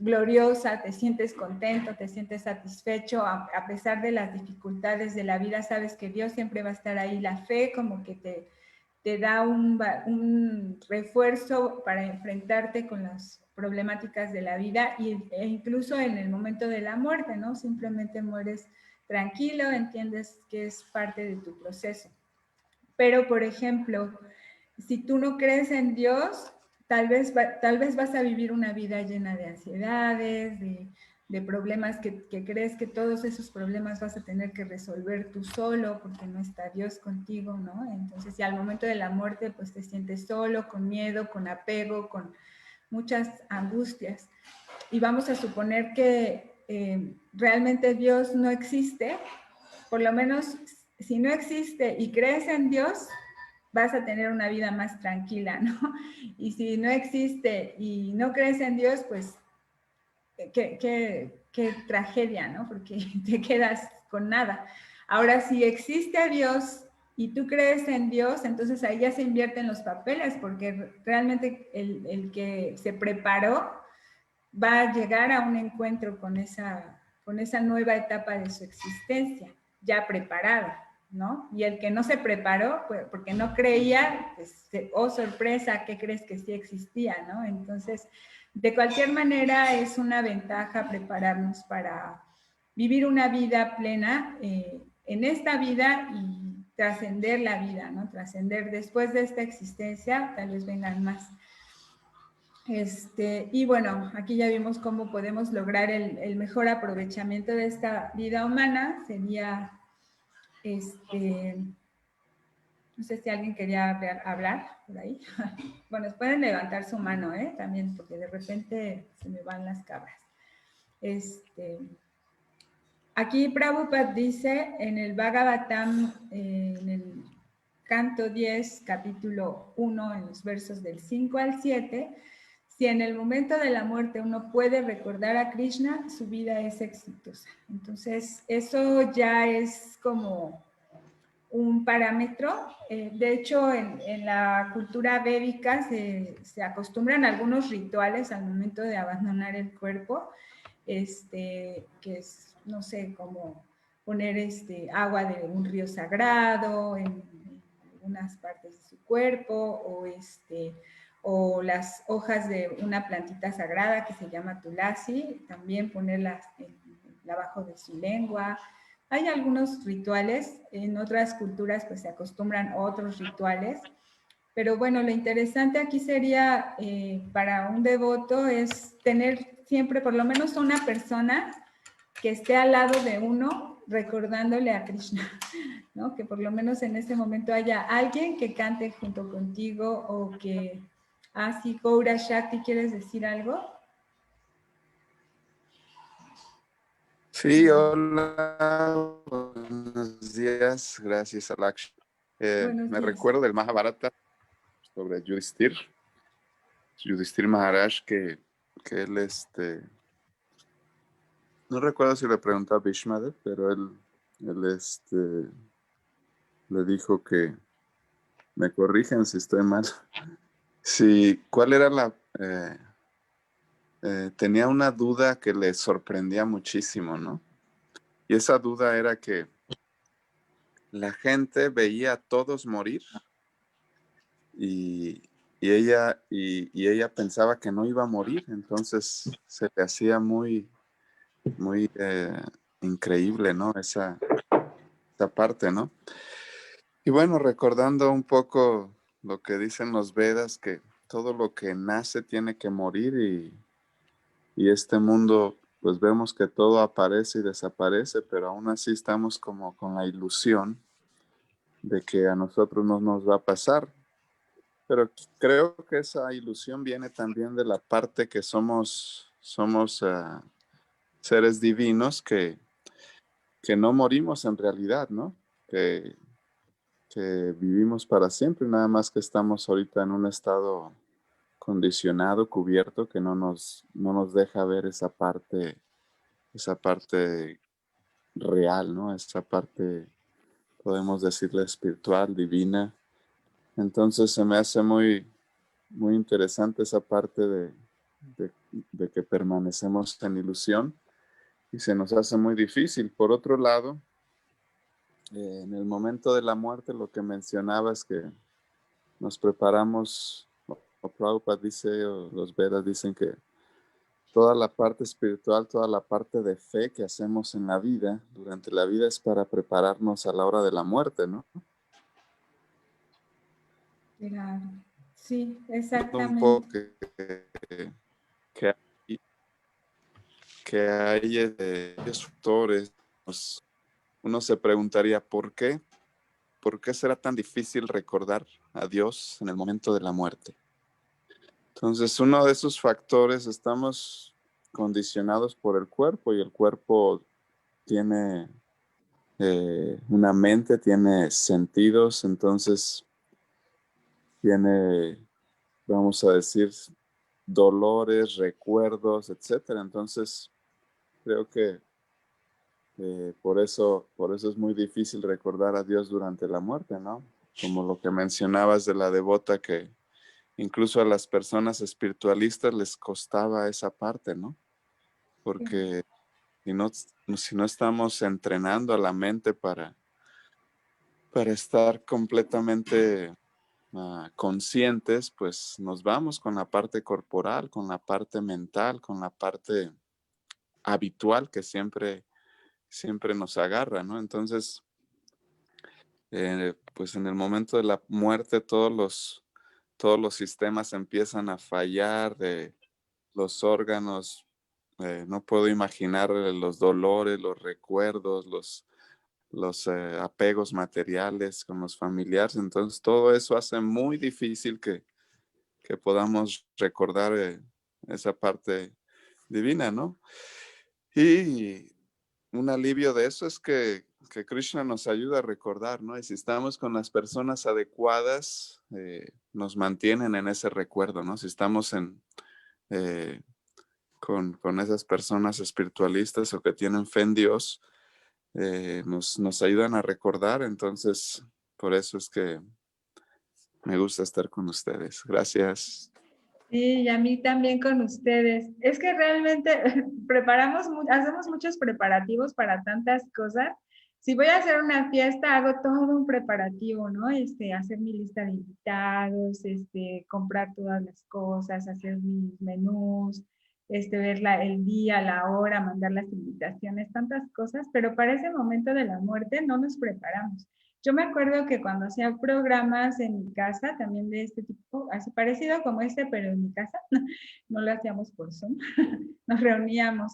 gloriosa, te sientes contento, te sientes satisfecho, a pesar de las dificultades de la vida, sabes que Dios siempre va a estar ahí, la fe como que te da un refuerzo para enfrentarte con las problemáticas de la vida e incluso en el momento de la muerte, ¿no? Simplemente mueres tranquilo, entiendes que es parte de tu proceso. Pero, por ejemplo, si tú no crees en Dios, tal vez vas a vivir una vida llena de ansiedades, de problemas que crees que todos esos problemas vas a tener que resolver tú solo porque no está Dios contigo, ¿no? Entonces, y al momento de la muerte, pues te sientes solo, con miedo, con apego, con muchas angustias. Y vamos a suponer que realmente Dios no existe, por lo menos si no existe y crees en Dios, vas a tener una vida más tranquila, ¿no? Y si no existe y no crees en Dios, pues qué tragedia, ¿no? Porque te quedas con nada. Ahora, si existe Dios y tú crees en Dios, entonces ahí ya se invierten los papeles, porque realmente el que se preparó va a llegar a un encuentro con esa nueva etapa de su existencia, ya preparado, ¿no? Y el que no se preparó, pues, porque no creía, pues, oh, sorpresa, ¿qué crees que sí existía, no? Entonces, de cualquier manera, es una ventaja prepararnos para vivir una vida plena en esta vida y trascender la vida, ¿no? Trascender después de esta existencia, tal vez vengan más. Y bueno, aquí ya vimos cómo podemos lograr el mejor aprovechamiento de esta vida humana. Sería, no sé si alguien quería hablar por ahí. Bueno, pueden levantar su mano, también, porque de repente se me van las cabras. Aquí Prabhupada dice en el Bhagavatam, en el canto 10, capítulo 1, en los versos del 5 al 7, si en el momento de la muerte uno puede recordar a Krishna, su vida es exitosa. Entonces, eso ya es como un parámetro. De hecho, en la cultura védica se acostumbran algunos rituales al momento de abandonar el cuerpo, que es, no sé, como poner agua de un río sagrado en algunas partes de su cuerpo, o las hojas de una plantita sagrada que se llama tulasi, también ponerlas abajo de su lengua. Hay algunos rituales, en otras culturas pues se acostumbran otros rituales, pero bueno, lo interesante aquí sería para un devoto es tener siempre por lo menos una persona que esté al lado de uno recordándole a Krishna, ¿no? Que por lo menos en ese momento haya alguien que cante junto contigo o que... sí, Gaura Shakti, ¿quieres decir algo? Sí, hola, buenos días, gracias Alaksh. Buenos días. recuerdo del Mahabharata sobre Yudhishthir Maharaj, que él, no recuerdo si le preguntó a Bhishmadev, pero él le dijo que, me corrigen si estoy mal, sí, ¿cuál era tenía una duda que le sorprendía muchísimo, ¿no? Y esa duda era que la gente veía a todos morir y ella pensaba que no iba a morir, entonces se le hacía muy, muy increíble, ¿no? Esa parte, ¿no? Y bueno, recordando un poco lo que dicen los Vedas, que todo lo que nace tiene que morir y este mundo, pues vemos que todo aparece y desaparece, pero aún así estamos como con la ilusión de que a nosotros no nos va a pasar. Pero creo que esa ilusión viene también de la parte que somos seres divinos que no morimos en realidad, ¿no? Que vivimos para siempre, nada más que estamos ahorita en un estado condicionado, cubierto, que no nos deja ver esa parte real, ¿no? Esa parte, podemos decirle, espiritual, divina. Entonces se me hace muy, muy interesante esa parte de que permanecemos en ilusión y se nos hace muy difícil. Por otro lado, en el momento de la muerte, lo que mencionaba es que nos preparamos, o Prabhupada dice, o los Vedas dicen que toda la parte espiritual, toda la parte de fe que hacemos en la vida, durante la vida, es para prepararnos a la hora de la muerte, ¿no? Claro. Sí, exactamente. Un poco que hay factores. Uno se preguntaría, ¿por qué? ¿Por qué será tan difícil recordar a Dios en el momento de la muerte? Entonces, uno de esos factores, estamos condicionados por el cuerpo y el cuerpo tiene una mente, tiene sentidos, entonces tiene, vamos a decir, dolores, recuerdos, etcétera. Entonces, creo que por eso es muy difícil recordar a Dios durante la muerte, ¿no? Como lo que mencionabas de la devota, que incluso a las personas espiritualistas les costaba esa parte, ¿no? Porque si no estamos entrenando a la mente para estar completamente conscientes, pues nos vamos con la parte corporal, con la parte mental, con la parte habitual que siempre nos agarra, ¿no? Entonces, pues en el momento de la muerte todos los sistemas empiezan a fallar, de los órganos, no puedo imaginar los dolores, los recuerdos, los apegos materiales con los familiares. Entonces todo eso hace muy difícil que podamos recordar esa parte divina, ¿no? Y un alivio de eso es que Krishna nos ayuda a recordar, ¿no? Y si estamos con las personas adecuadas, nos mantienen en ese recuerdo, ¿no? Si estamos con esas personas espiritualistas o que tienen fe en Dios, nos ayudan a recordar. Entonces, por eso es que me gusta estar con ustedes. Gracias. Sí, y a mí también con ustedes. Es que realmente hacemos muchos preparativos para tantas cosas. Si voy a hacer una fiesta, hago todo un preparativo, ¿no? Hacer mi lista de invitados, comprar todas las cosas, hacer mis menús, ver el día, la hora, mandar las invitaciones, tantas cosas, pero para ese momento de la muerte no nos preparamos. Yo me acuerdo que cuando hacía programas en mi casa, también de este tipo, así parecido como pero en mi casa, no lo hacíamos por Zoom, nos reuníamos,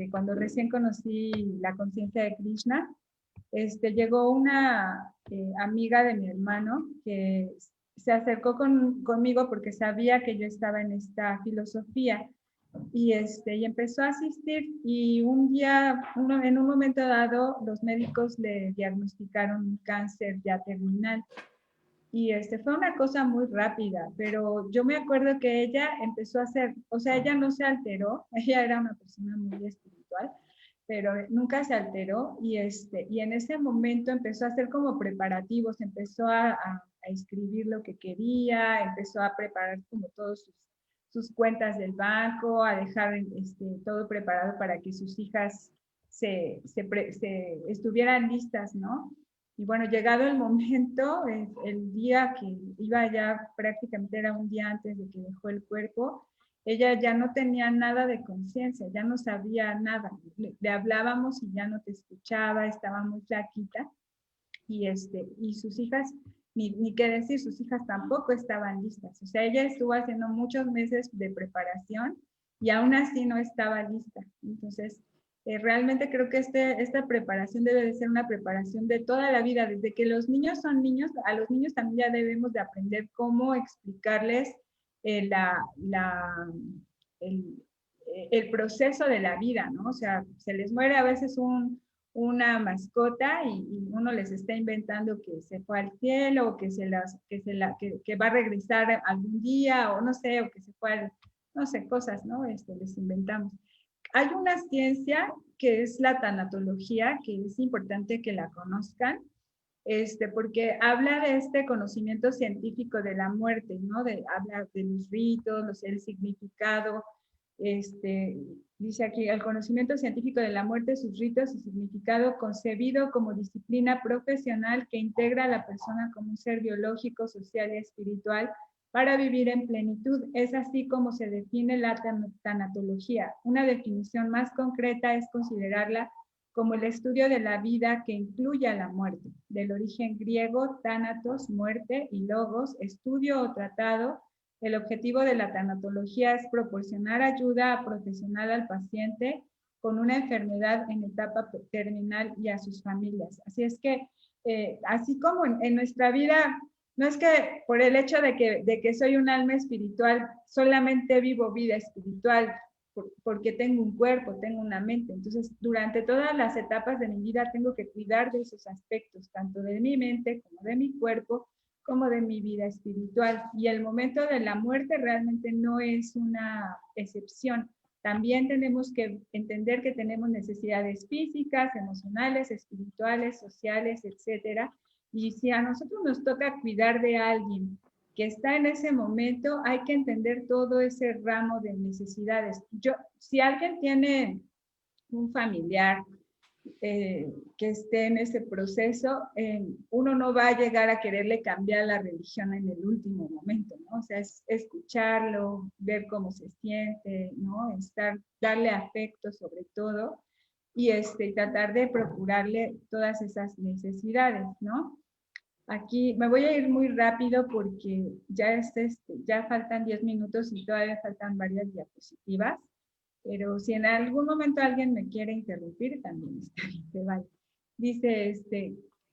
cuando recién conocí la conciencia de Krishna, llegó una amiga de mi hermano que se acercó conmigo porque sabía que yo estaba en esta filosofía y empezó a asistir y un día, en un momento dado, los médicos le diagnosticaron un cáncer ya terminal Y fue una cosa muy rápida, pero yo me acuerdo que ella empezó a hacer, o sea, ella no se alteró, ella era una persona muy espiritual, pero nunca se alteró y en ese momento empezó a hacer como preparativos, empezó a escribir lo que quería, empezó a preparar como todos sus cuentas del banco, a dejar todo preparado para que sus hijas se estuvieran listas, ¿no? Y bueno, llegado el momento, el día que iba ya, prácticamente era un día antes de que dejó el cuerpo, ella ya no tenía nada de conciencia, ya no sabía nada. Le hablábamos y ya no te escuchaba, estaba muy flaquita. Y sus hijas, ni qué decir, sus hijas tampoco estaban listas. O sea, ella estuvo haciendo muchos meses de preparación y aún así no estaba lista. Entonces, realmente creo que esta preparación debe de ser una preparación de toda la vida. Desde que los niños son niños, a los niños también ya debemos de aprender cómo explicarles el proceso de la vida, ¿no? O sea, se les muere a veces una mascota y uno les está inventando que se fue al cielo o que va a regresar algún día o no sé, o que se fue no sé, cosas, ¿no? Les inventamos. Hay una ciencia que es la tanatología, que es importante que la conozcan, porque habla de este conocimiento científico de la muerte, ¿no? Habla de los ritos, el significado, dice aquí, el conocimiento científico de la muerte, sus ritos y significado concebido como disciplina profesional que integra a la persona como un ser biológico, social y espiritual para vivir en plenitud. Es así como se define la tanatología. Una definición más concreta es considerarla como el estudio de la vida que incluye a la muerte, del origen griego, thanatos, muerte, y logos, estudio o tratado. El objetivo de la tanatología es proporcionar ayuda profesional al paciente con una enfermedad en etapa terminal y a sus familias. Así es que, así como en nuestra vida, no es que por el hecho de que soy un alma espiritual, solamente vivo vida espiritual, porque tengo un cuerpo, tengo una mente. Entonces, durante todas las etapas de mi vida tengo que cuidar de esos aspectos, tanto de mi mente como de mi cuerpo, como de mi vida espiritual. Y el momento de la muerte realmente no es una excepción. También tenemos que entender que tenemos necesidades físicas, emocionales, espirituales, sociales, etcétera. Y si a nosotros nos toca cuidar de alguien que está en ese momento, hay que entender todo ese ramo de necesidades. Si alguien tiene un familiar que esté en ese proceso, uno no va a llegar a quererle cambiar la religión en el último momento, ¿no? O sea, es escucharlo, ver cómo se siente, ¿no? Darle afecto sobre todo y tratar de procurarle todas esas necesidades, ¿no? Aquí me voy a ir muy rápido porque ya faltan 10 minutos y todavía faltan varias diapositivas, pero si en algún momento alguien me quiere interrumpir, también está bien, se vale. Dice,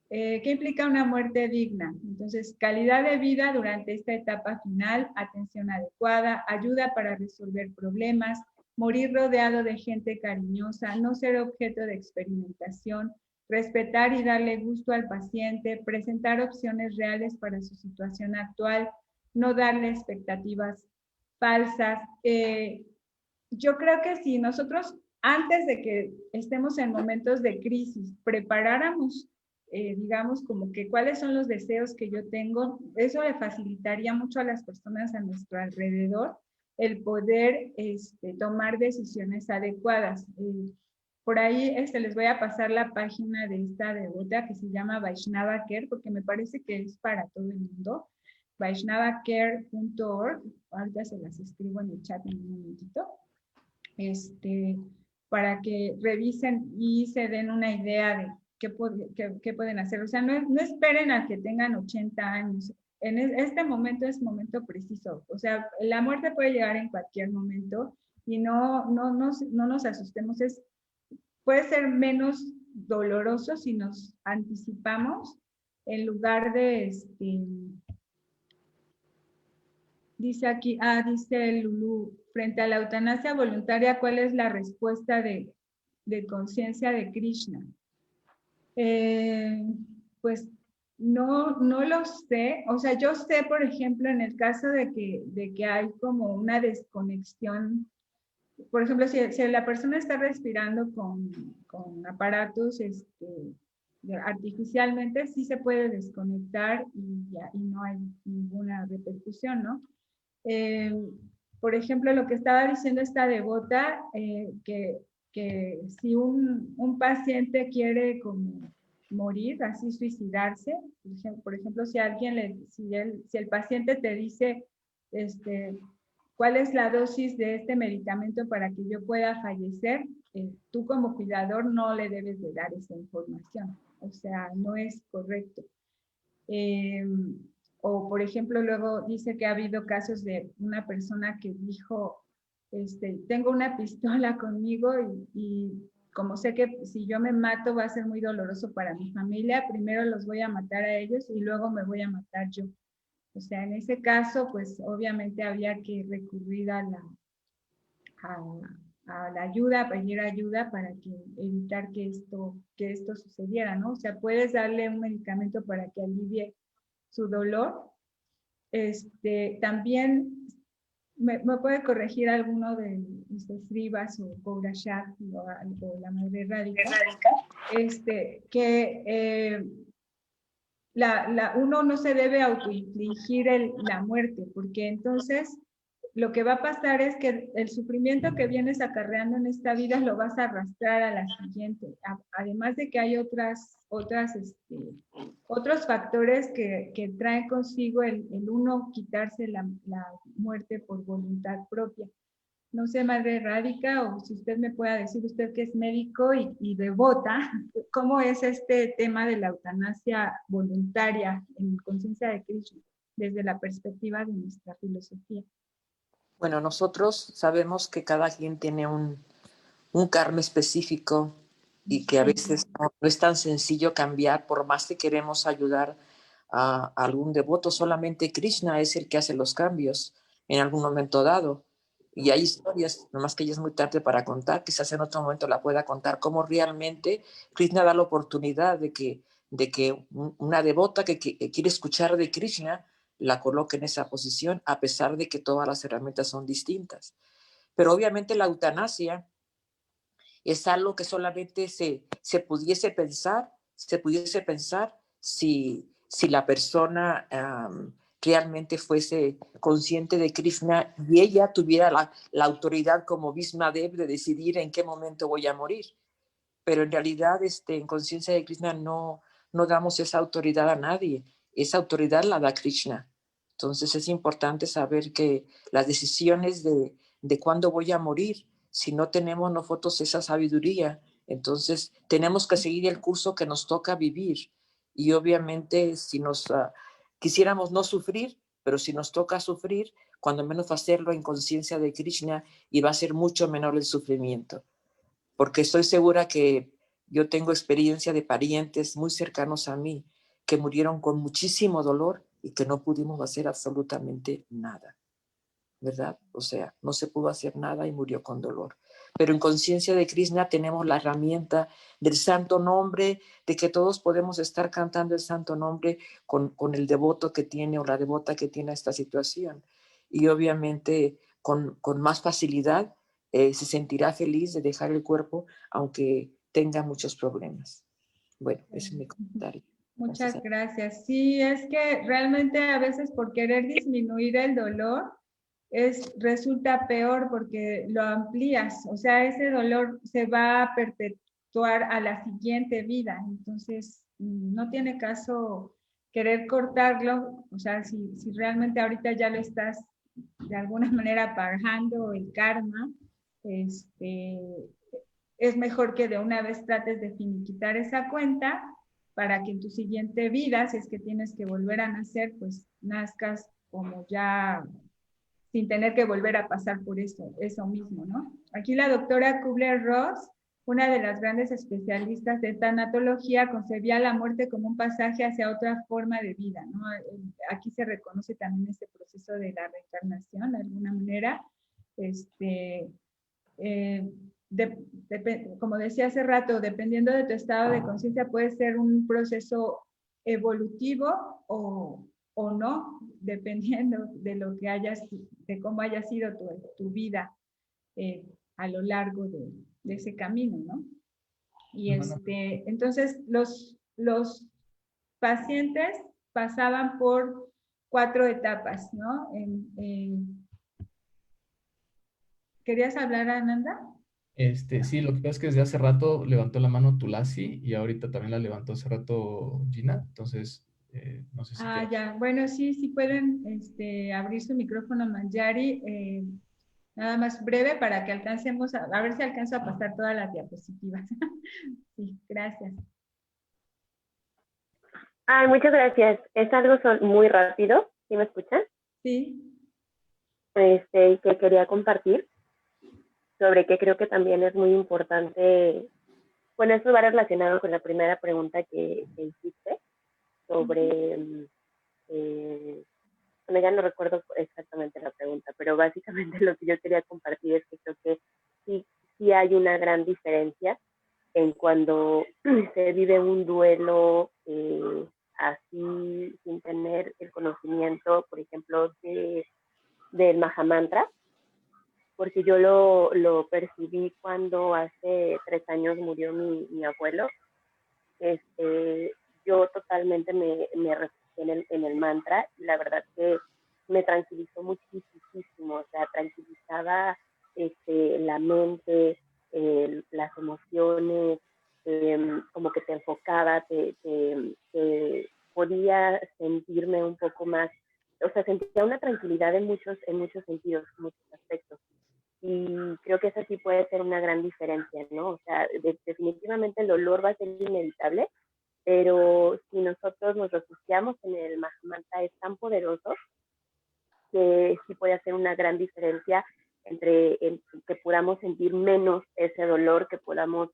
¿qué implica una muerte digna? Entonces, calidad de vida durante esta etapa final, atención adecuada, ayuda para resolver problemas, morir rodeado de gente cariñosa, no ser objeto de experimentación, respetar y darle gusto al paciente, presentar opciones reales para su situación actual, no darle expectativas falsas. Yo creo que si nosotros, antes de que estemos en momentos de crisis, preparáramos, digamos, como que cuáles son los deseos que yo tengo, eso le facilitaría mucho a las personas a nuestro alrededor el poder tomar decisiones adecuadas. Por ahí les voy a pasar la página de esta devota que se llama Vaishnava Care, porque me parece que es para todo el mundo. vaishnavacare.org. Ahorita se las escribo en el chat en un momentito. Para que revisen y se den una idea de qué pueden hacer. O sea, no esperen a que tengan 80 años. En este momento es momento preciso. O sea, la muerte puede llegar en cualquier momento y no nos asustemos. Puede ser menos doloroso si nos anticipamos en lugar de, dice aquí, dice Lulú, frente a la eutanasia voluntaria, ¿cuál es la respuesta de conciencia de Krishna? Pues No lo sé. O sea, yo sé, por ejemplo, en el caso de que hay como una desconexión. Por ejemplo, si la persona está respirando con aparatos artificialmente, sí se puede desconectar y no hay ninguna repercusión, ¿no? Por ejemplo, lo que estaba diciendo esta devota, que si un paciente quiere como morir, así suicidarse, por ejemplo, si el paciente te dice, ¿cuál es la dosis de este medicamento para que yo pueda fallecer? Tú como cuidador no le debes de dar esa información, o sea, no es correcto. O, por ejemplo, luego dice que ha habido casos de una persona que dijo, tengo una pistola conmigo y como sé que si yo me mato va a ser muy doloroso para mi familia, primero los voy a matar a ellos y luego me voy a matar yo. O sea, en ese caso, pues obviamente había que recurrir a la ayuda, a pedir ayuda para evitar que esto sucediera, ¿no? O sea, puedes darle un medicamento para que alivie su dolor. También me puede corregir alguno de Srivas o Kourashad o la madre rádica, que uno no se debe autoinfligir la muerte, porque entonces lo que va a pasar es que el sufrimiento que vienes acarreando en esta vida lo vas a arrastrar a la siguiente. Además de que hay otros factores que traen consigo el uno quitarse la muerte por voluntad propia. No sé, madre Rádica, o si usted me pueda decir, usted que es médico y devota, ¿cómo es este tema de la eutanasia voluntaria en conciencia de Krishna desde la perspectiva de nuestra filosofía? Bueno, nosotros sabemos que cada quien tiene un karma específico y que a veces no es tan sencillo cambiar, por más que queremos ayudar a algún devoto, solamente Krishna es el que hace los cambios en algún momento dado. Y hay historias, nomás que ya es muy tarde para contar, quizás en otro momento la pueda contar, cómo realmente Krishna da la oportunidad de que una devota que quiere escuchar de Krishna la coloque en esa posición, a pesar de que todas las herramientas son distintas. Pero obviamente la eutanasia es algo que solamente se pudiese pensar si la persona realmente fuese consciente de Krishna y ella tuviera la autoridad como Bhishmadev de decidir en qué momento voy a morir. Pero en realidad en conciencia de Krishna no damos esa autoridad a nadie, esa autoridad la da Krishna. Entonces es importante saber que las decisiones de cuándo voy a morir, si no tenemos nosotros esa sabiduría, entonces tenemos que seguir el curso que nos toca vivir. Y obviamente si quisiéramos no sufrir, pero si nos toca sufrir, cuando menos hacerlo en conciencia de Krishna, y va a ser mucho menor el sufrimiento. Porque estoy segura que yo tengo experiencia de parientes muy cercanos a mí que murieron con muchísimo dolor y que no pudimos hacer absolutamente nada, ¿verdad? O sea, no se pudo hacer nada y murió con dolor. Pero en conciencia de Krishna tenemos la herramienta del santo nombre, de que todos podemos estar cantando el santo nombre con el devoto que tiene o la devota que tiene esta situación. Y obviamente con más facilidad se sentirá feliz de dejar el cuerpo, aunque tenga muchos problemas. Bueno, ese es mi comentario. Muchas gracias. Sí, es que realmente a veces por querer disminuir el dolor, resulta peor porque lo amplías, o sea, ese dolor se va a perpetuar a la siguiente vida, entonces no tiene caso querer cortarlo, o sea, si realmente ahorita ya lo estás de alguna manera pagando el karma, es mejor que de una vez trates de finiquitar esa cuenta para que en tu siguiente vida, si es que tienes que volver a nacer, pues nazcas como ya sin tener que volver a pasar por eso mismo, ¿no? Aquí la doctora Kubler-Ross, una de las grandes especialistas de tanatología, concebía la muerte como un pasaje hacia otra forma de vida, ¿no? Aquí se reconoce también este proceso de la reencarnación, de alguna manera. Como decía hace rato, dependiendo de tu estado de conciencia, puede ser un proceso evolutivo o no, dependiendo de lo que de cómo haya sido tu vida a lo largo de ese camino, ¿no? Y entonces los pacientes pasaban por 4 etapas, ¿no? ¿Querías hablar, Ananda? Sí, lo que pasa es que desde hace rato levantó la mano Tulasi y ahorita también la levantó hace rato Gina, entonces no sé si quieras. Ya, bueno, sí pueden abrir su micrófono, Manjari, nada más breve para que alcancemos, a ver si alcanzo a pasar todas las diapositivas. Sí, gracias. Muchas gracias. Es algo muy rápido, ¿sí me escuchan? Sí. Que quería compartir sobre que creo que también es muy importante. Bueno, eso va relacionado con la primera pregunta que hiciste sobre, bueno, ya no recuerdo exactamente la pregunta, pero básicamente lo que yo quería compartir es que creo que sí hay una gran diferencia en cuando se vive un duelo así sin tener el conocimiento, por ejemplo, del Mahamantra, porque yo lo percibí cuando hace 3 años murió mi abuelo. Yo totalmente me refugié en el mantra y la verdad que me tranquilizó muchísimo, o sea, tranquilizaba la mente, las emociones, como que te enfocaba, te podía sentirme un poco más, o sea, sentía una tranquilidad en muchos sentidos, en muchos aspectos. Y creo que eso sí puede ser una gran diferencia, ¿no? O sea, definitivamente el dolor va a ser inevitable, pero si nosotros nos refugiamos en el Mahamantra es tan poderoso que sí puede hacer una gran diferencia entre que podamos sentir menos ese dolor, que podamos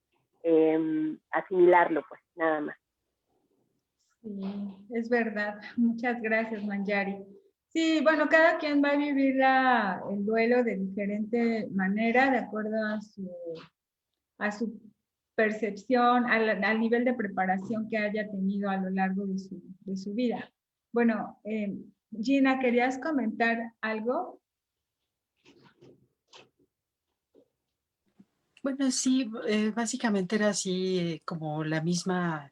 asimilarlo, pues nada más. Sí, es verdad. Muchas gracias, Manjari. Sí, bueno, cada quien va a vivir el duelo de diferente manera, de acuerdo a su percepción, al nivel de preparación que haya tenido a lo largo de su vida. Bueno, Gina, ¿querías comentar algo? Bueno, sí, básicamente era así como la misma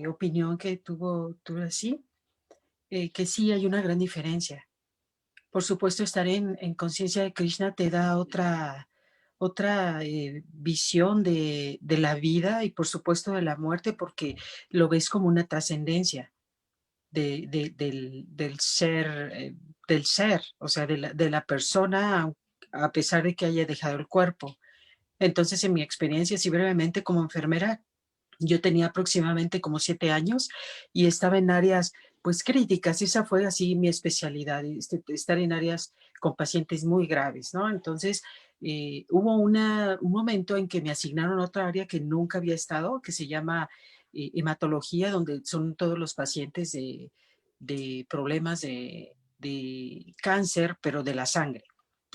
opinión que tuvo así, que sí hay una gran diferencia. Por supuesto, estar en conciencia de Krishna te da otra visión de la vida y por supuesto de la muerte, porque lo ves como una trascendencia del ser, o sea, de la persona, a pesar de que haya dejado el cuerpo. Entonces, en mi experiencia, sí brevemente como enfermera, yo tenía aproximadamente como 7 años y estaba en áreas pues críticas. Esa fue así mi especialidad, estar en áreas con pacientes muy graves, ¿no? Entonces, hubo un momento en que me asignaron a otra área que nunca había estado, que se llama hematología, donde son todos los pacientes de problemas de cáncer, pero de la sangre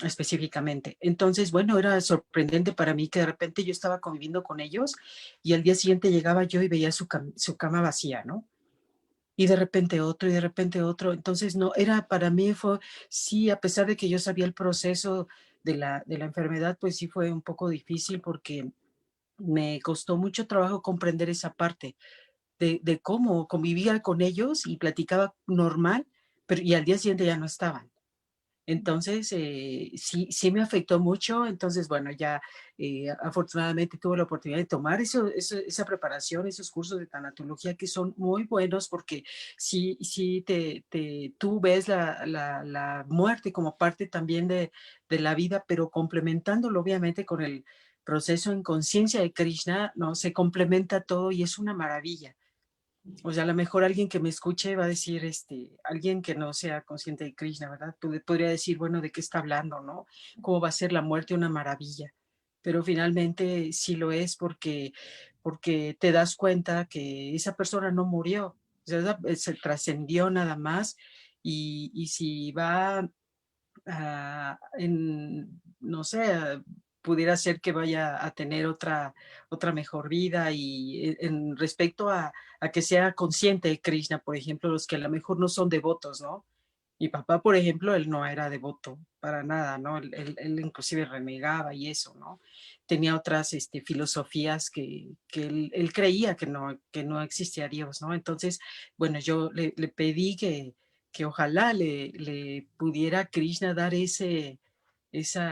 específicamente. Entonces, bueno, era sorprendente para mí que de repente yo estaba conviviendo con ellos y al día siguiente llegaba yo y veía su cama vacía, ¿no? Y de repente otro y de repente otro. Entonces, no, para mí fue, sí, a pesar de que yo sabía el proceso de la enfermedad, pues sí fue un poco difícil porque me costó mucho trabajo comprender esa parte de cómo convivía con ellos y platicaba normal, pero y al día siguiente ya no estaban. Entonces, sí me afectó mucho. Entonces, bueno, ya afortunadamente tuve la oportunidad de tomar esa preparación, esos cursos de tanatología que son muy buenos porque sí tú ves la muerte como parte también de la vida, pero complementándolo obviamente con el proceso en conciencia de Krishna, ¿no? Se complementa todo y es una maravilla. O sea, a lo mejor alguien que me escuche va a decir, alguien que no sea consciente de Krishna, ¿verdad? Podría decir, bueno, ¿de qué está hablando, no? ¿Cómo va a ser la muerte una maravilla? Pero finalmente sí lo es porque te das cuenta que esa persona no murió, o sea, se trascendió nada más y si va no sé, pudiera ser que vaya a tener otra mejor vida, y en respecto a que sea consciente de Krishna, por ejemplo, los que a lo mejor no son devotos, ¿no? Mi papá, por ejemplo, él no era devoto para nada, ¿no? Él inclusive renegaba y eso, ¿no? Tenía otras filosofías que él creía que no existía Dios, ¿no? Entonces, bueno, yo le pedí que ojalá le pudiera Krishna dar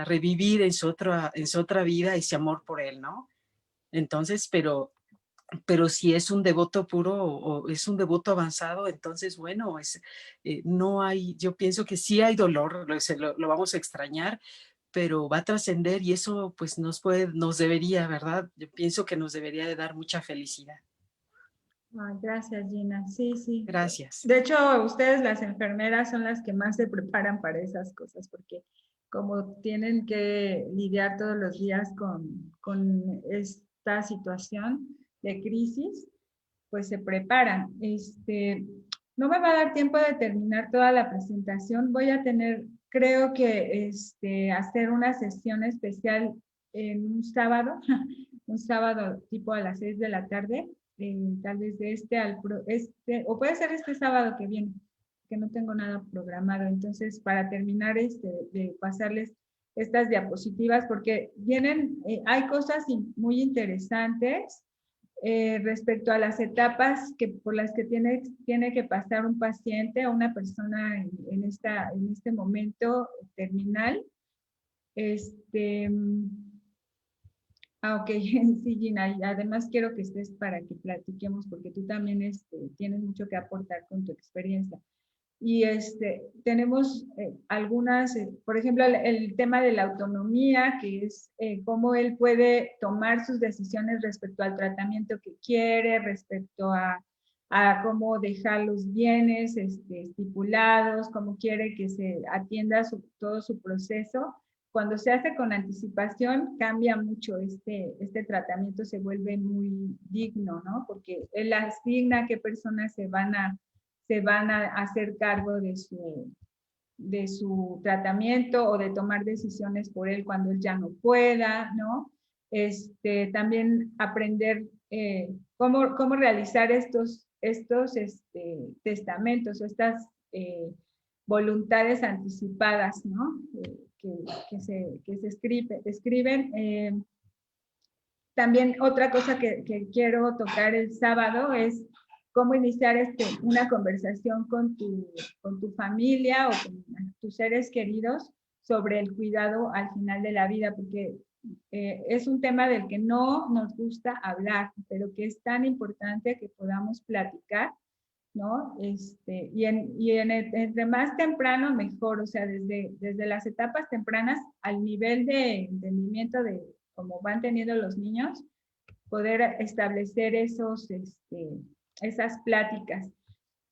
revivir en su otra vida ese amor por él, ¿no? Entonces, pero si es un devoto puro o es un devoto avanzado, entonces, bueno, no hay, yo pienso que sí hay dolor, lo vamos a extrañar, pero va a trascender, y eso pues nos debería, ¿verdad? Yo pienso que nos debería de dar mucha felicidad. Ay, gracias, Gina. Sí, sí. Gracias. De hecho, ustedes, las enfermeras, son las que más se preparan para esas cosas, porque como tienen que lidiar todos los días con esta situación de crisis, pues se preparan. No me va a dar tiempo de terminar toda la presentación. Voy a tener, creo que, hacer una sesión especial en un sábado, un sábado tipo a las 6 de la tarde, tal vez de o puede ser este sábado que viene, que no tengo nada programado. Entonces, para terminar de pasarles estas diapositivas, porque hay cosas muy interesantes respecto a las etapas por las que tiene que pasar un paciente o una persona en este momento terminal. Ok, sí, Gina, y además quiero que estés para que platiquemos, porque tú también tienes mucho que aportar con tu experiencia. Y tenemos algunas, por ejemplo, el tema de la autonomía, que es cómo él puede tomar sus decisiones respecto al tratamiento que quiere, respecto a cómo dejar los bienes estipulados, cómo quiere que se atienda todo su proceso. Cuando se hace con anticipación, cambia mucho este tratamiento, se vuelve muy digno, ¿no? Porque él asigna qué personas se van a hacer cargo de su tratamiento, o de tomar decisiones por él cuando él ya no pueda, ¿no? También aprender cómo realizar estos testamentos, o estas voluntades anticipadas, ¿no? Que se escriben. También otra cosa que quiero tocar el sábado es cómo iniciar una conversación con tu familia o con tus seres queridos sobre el cuidado al final de la vida, porque es un tema del que no nos gusta hablar, pero que es tan importante que podamos platicar, ¿no? Entre más temprano, mejor, o sea, desde las etapas tempranas al nivel de entendimiento de cómo van teniendo los niños, poder establecer esas pláticas.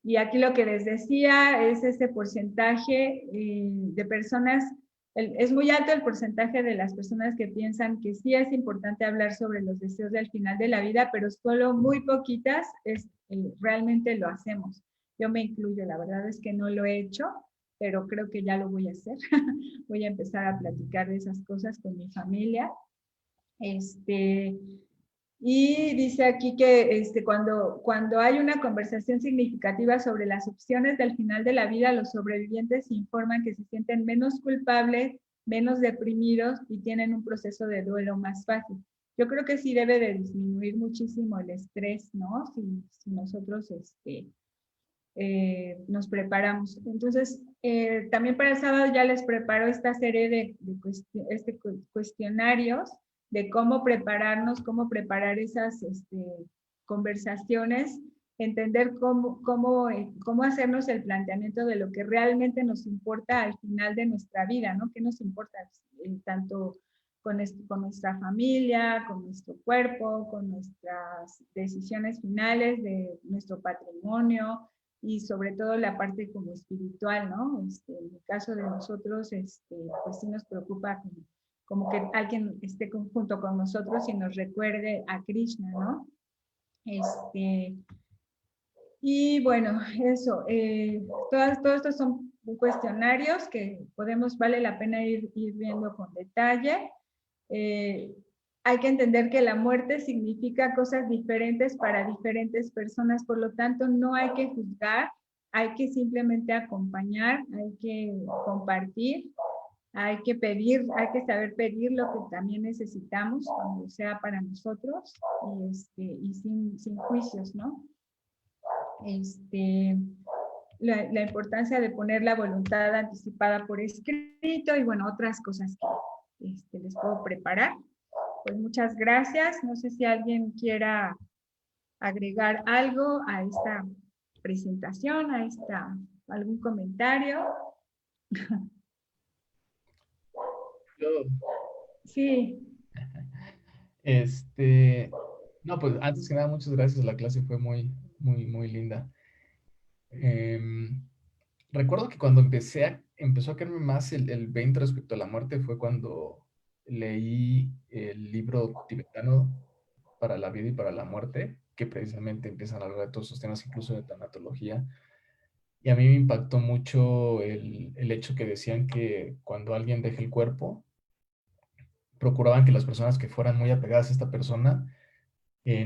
Y aquí lo que les decía es ese porcentaje de personas, es muy alto el porcentaje de las personas que piensan que sí es importante hablar sobre los deseos del final de la vida, pero solo muy poquitas realmente lo hacemos. Yo me incluyo, la verdad es que no lo he hecho, pero creo que ya lo voy a hacer. Voy a empezar a platicar de esas cosas con mi familia. Y dice aquí que cuando hay una conversación significativa sobre las opciones del final de la vida, los sobrevivientes informan que se sienten menos culpables, menos deprimidos y tienen un proceso de duelo más fácil. Yo creo que sí debe de disminuir muchísimo el estrés, ¿no? Si nosotros nos preparamos. Entonces, también para el sábado ya les preparo esta serie de cuestionarios de cómo prepararnos, cómo preparar esas conversaciones, entender cómo hacernos el planteamiento de lo que realmente nos importa al final de nuestra vida, ¿no? ¿Qué nos importa tanto con nuestra familia, con nuestro cuerpo, con nuestras decisiones finales de nuestro patrimonio, y sobre todo la parte como espiritual, ¿no? En el caso de nosotros, pues sí nos preocupa como que alguien esté junto con nosotros y nos recuerde a Krishna, ¿no? Y bueno, eso, todos estos son cuestionarios que vale la pena ir viendo con detalle. hay que entender que la muerte significa cosas diferentes para diferentes personas, por lo tanto no hay que juzgar, hay que simplemente acompañar, hay que compartir, hay que pedir, hay que saber pedir lo que también necesitamos, cuando sea para nosotros, y sin juicios, ¿no? La importancia de poner la voluntad anticipada por escrito y bueno, otras cosas que les puedo preparar. Pues muchas gracias. No sé si alguien quiera agregar algo a esta presentación, algún comentario. Sí. No, pues antes que nada, muchas gracias. La clase fue muy, muy, muy linda. Recuerdo que cuando empezó a caerme más el 20 respecto a la muerte fue cuando leí el libro tibetano Para la vida y para la muerte, que precisamente empiezan a hablar de todos esos temas, incluso de tanatología. Y a mí me impactó mucho el hecho que decían que cuando alguien deja el cuerpo, procuraban que las personas que fueran muy apegadas a esta persona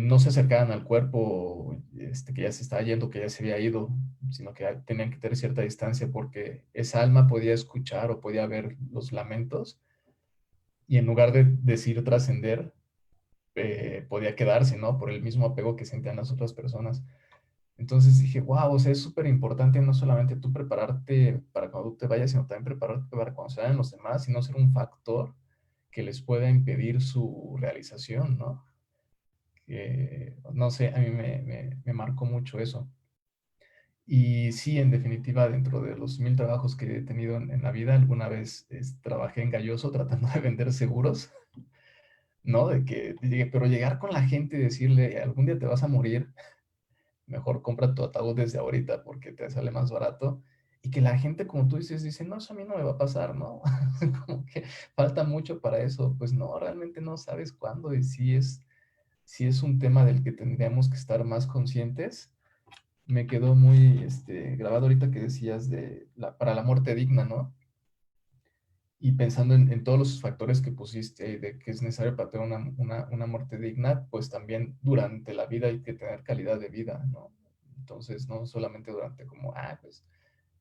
no se acercaran al cuerpo que ya se estaba yendo, que ya se había ido, sino que tenían que tener cierta distancia porque esa alma podía escuchar o podía ver los lamentos y en lugar de decir trascender, podía quedarse, ¿no? Por el mismo apego que sentían las otras personas. Entonces dije, wow, o sea, es súper importante no solamente tú prepararte para cuando tú te vayas, sino también prepararte para cuando se vayan los demás y no ser un factor que les pueda impedir su realización, ¿no? No sé, a mí me marcó mucho eso. Y sí, en definitiva, dentro de los 1000 trabajos que he tenido en la vida, alguna vez trabajé en Galloso tratando de vender seguros, ¿no? Pero llegar con la gente y decirle, algún día te vas a morir, mejor compra tu ataúd desde ahorita porque te sale más barato. Y que la gente, como tú dices, dice, no, eso a mí no me va a pasar, ¿no? Como que falta mucho para eso. Pues no, realmente no sabes cuándo y sí es un tema del que tendríamos que estar más conscientes. Me quedó muy grabado ahorita que decías para la muerte digna, ¿no? Y pensando en todos los factores que pusiste de que es necesario para tener una muerte digna, pues también durante la vida hay que tener calidad de vida, ¿no? Entonces, no solamente durante pues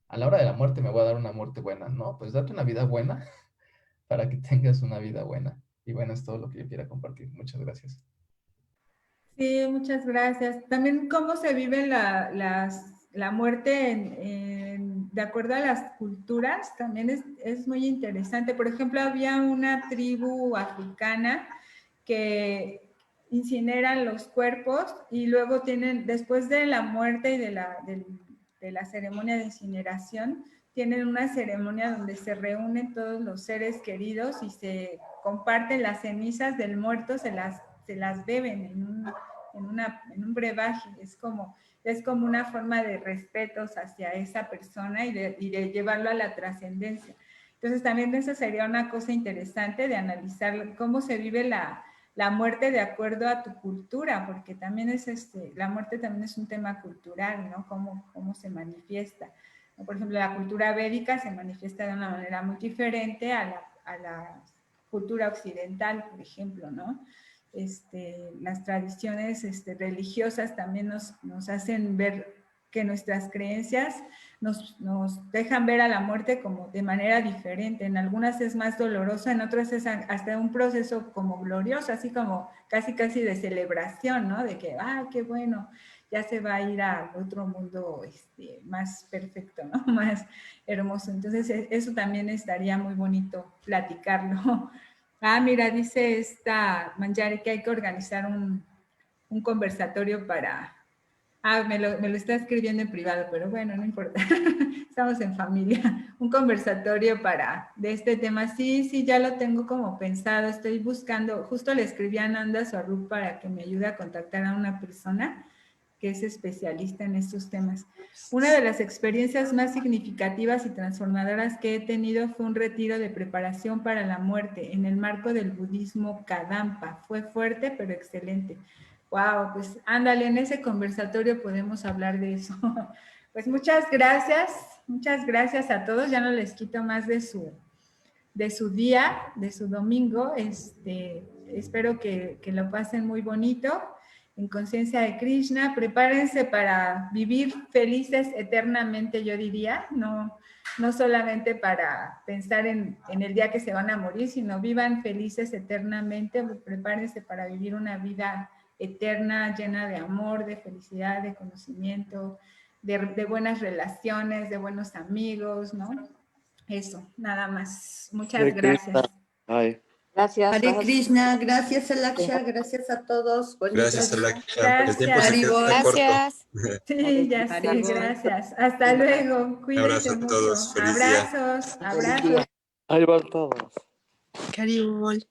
a la hora de la muerte me voy a dar una muerte buena, no, pues date una vida buena para que tengas una vida buena. Y bueno, es todo lo que yo quiera compartir. Muchas gracias. Sí, muchas gracias. También cómo se vive la muerte de acuerdo a las culturas, también es muy interesante. Por ejemplo, había una tribu africana que incineran los cuerpos y luego después de la muerte y de la ceremonia de incineración, tienen una ceremonia donde se reúnen todos los seres queridos y se comparten las cenizas del muerto, se las beben en un brebaje. Es como una forma de respetos hacia esa persona y de llevarlo a la trascendencia. Entonces también eso sería una cosa interesante de analizar cómo se vive la muerte de acuerdo a tu cultura, porque también la muerte también es un tema cultural, ¿no? Cómo se manifiesta. Por ejemplo, la cultura védica se manifiesta de una manera muy diferente a la cultura occidental, por ejemplo, ¿no? Las tradiciones religiosas también nos hacen ver que nuestras creencias nos dejan ver a la muerte como de manera diferente. En algunas es más dolorosa, en otras es hasta un proceso como glorioso, así como casi de celebración, ¿no? De que, qué bueno, ya se va a ir al otro mundo más perfecto, ¿no? Más hermoso. Entonces, eso también estaría muy bonito platicarlo. Mira, dice esta Manjari que hay que organizar un conversatorio para... me lo está escribiendo en privado, pero bueno, no importa. Estamos en familia. Un conversatorio de este tema. Sí, ya lo tengo como pensado. Estoy buscando, justo le escribí a Nanda Swarup para que me ayude a contactar a una persona que es especialista en estos temas. Una de las experiencias más significativas y transformadoras que he tenido fue un retiro de preparación para la muerte en el marco del budismo Kadampa. Fue fuerte, pero excelente. Wow, pues ándale, en ese conversatorio podemos hablar de eso. Pues muchas gracias a todos. Ya no les quito más de su día, de su domingo. Espero que lo pasen muy bonito, en conciencia de Krishna. Prepárense para vivir felices eternamente, yo diría, no solamente para pensar en el día que se van a morir, sino vivan felices eternamente. Prepárense para vivir una vida eterna, llena de amor, de felicidad, de conocimiento, de buenas relaciones, de buenos amigos, ¿no? Eso, nada más. Muchas gracias. Gracias. Hare Krishna, gracias Alaksha, gracias a todos. Gracias, Alaksha. El tiempo se Haribol. queda corto. Sí, ya sé, gracias. Hasta luego. Un Cuídense abrazo a mucho. todos. Feliz día. Abrazos. Ahí van todos. Haribol.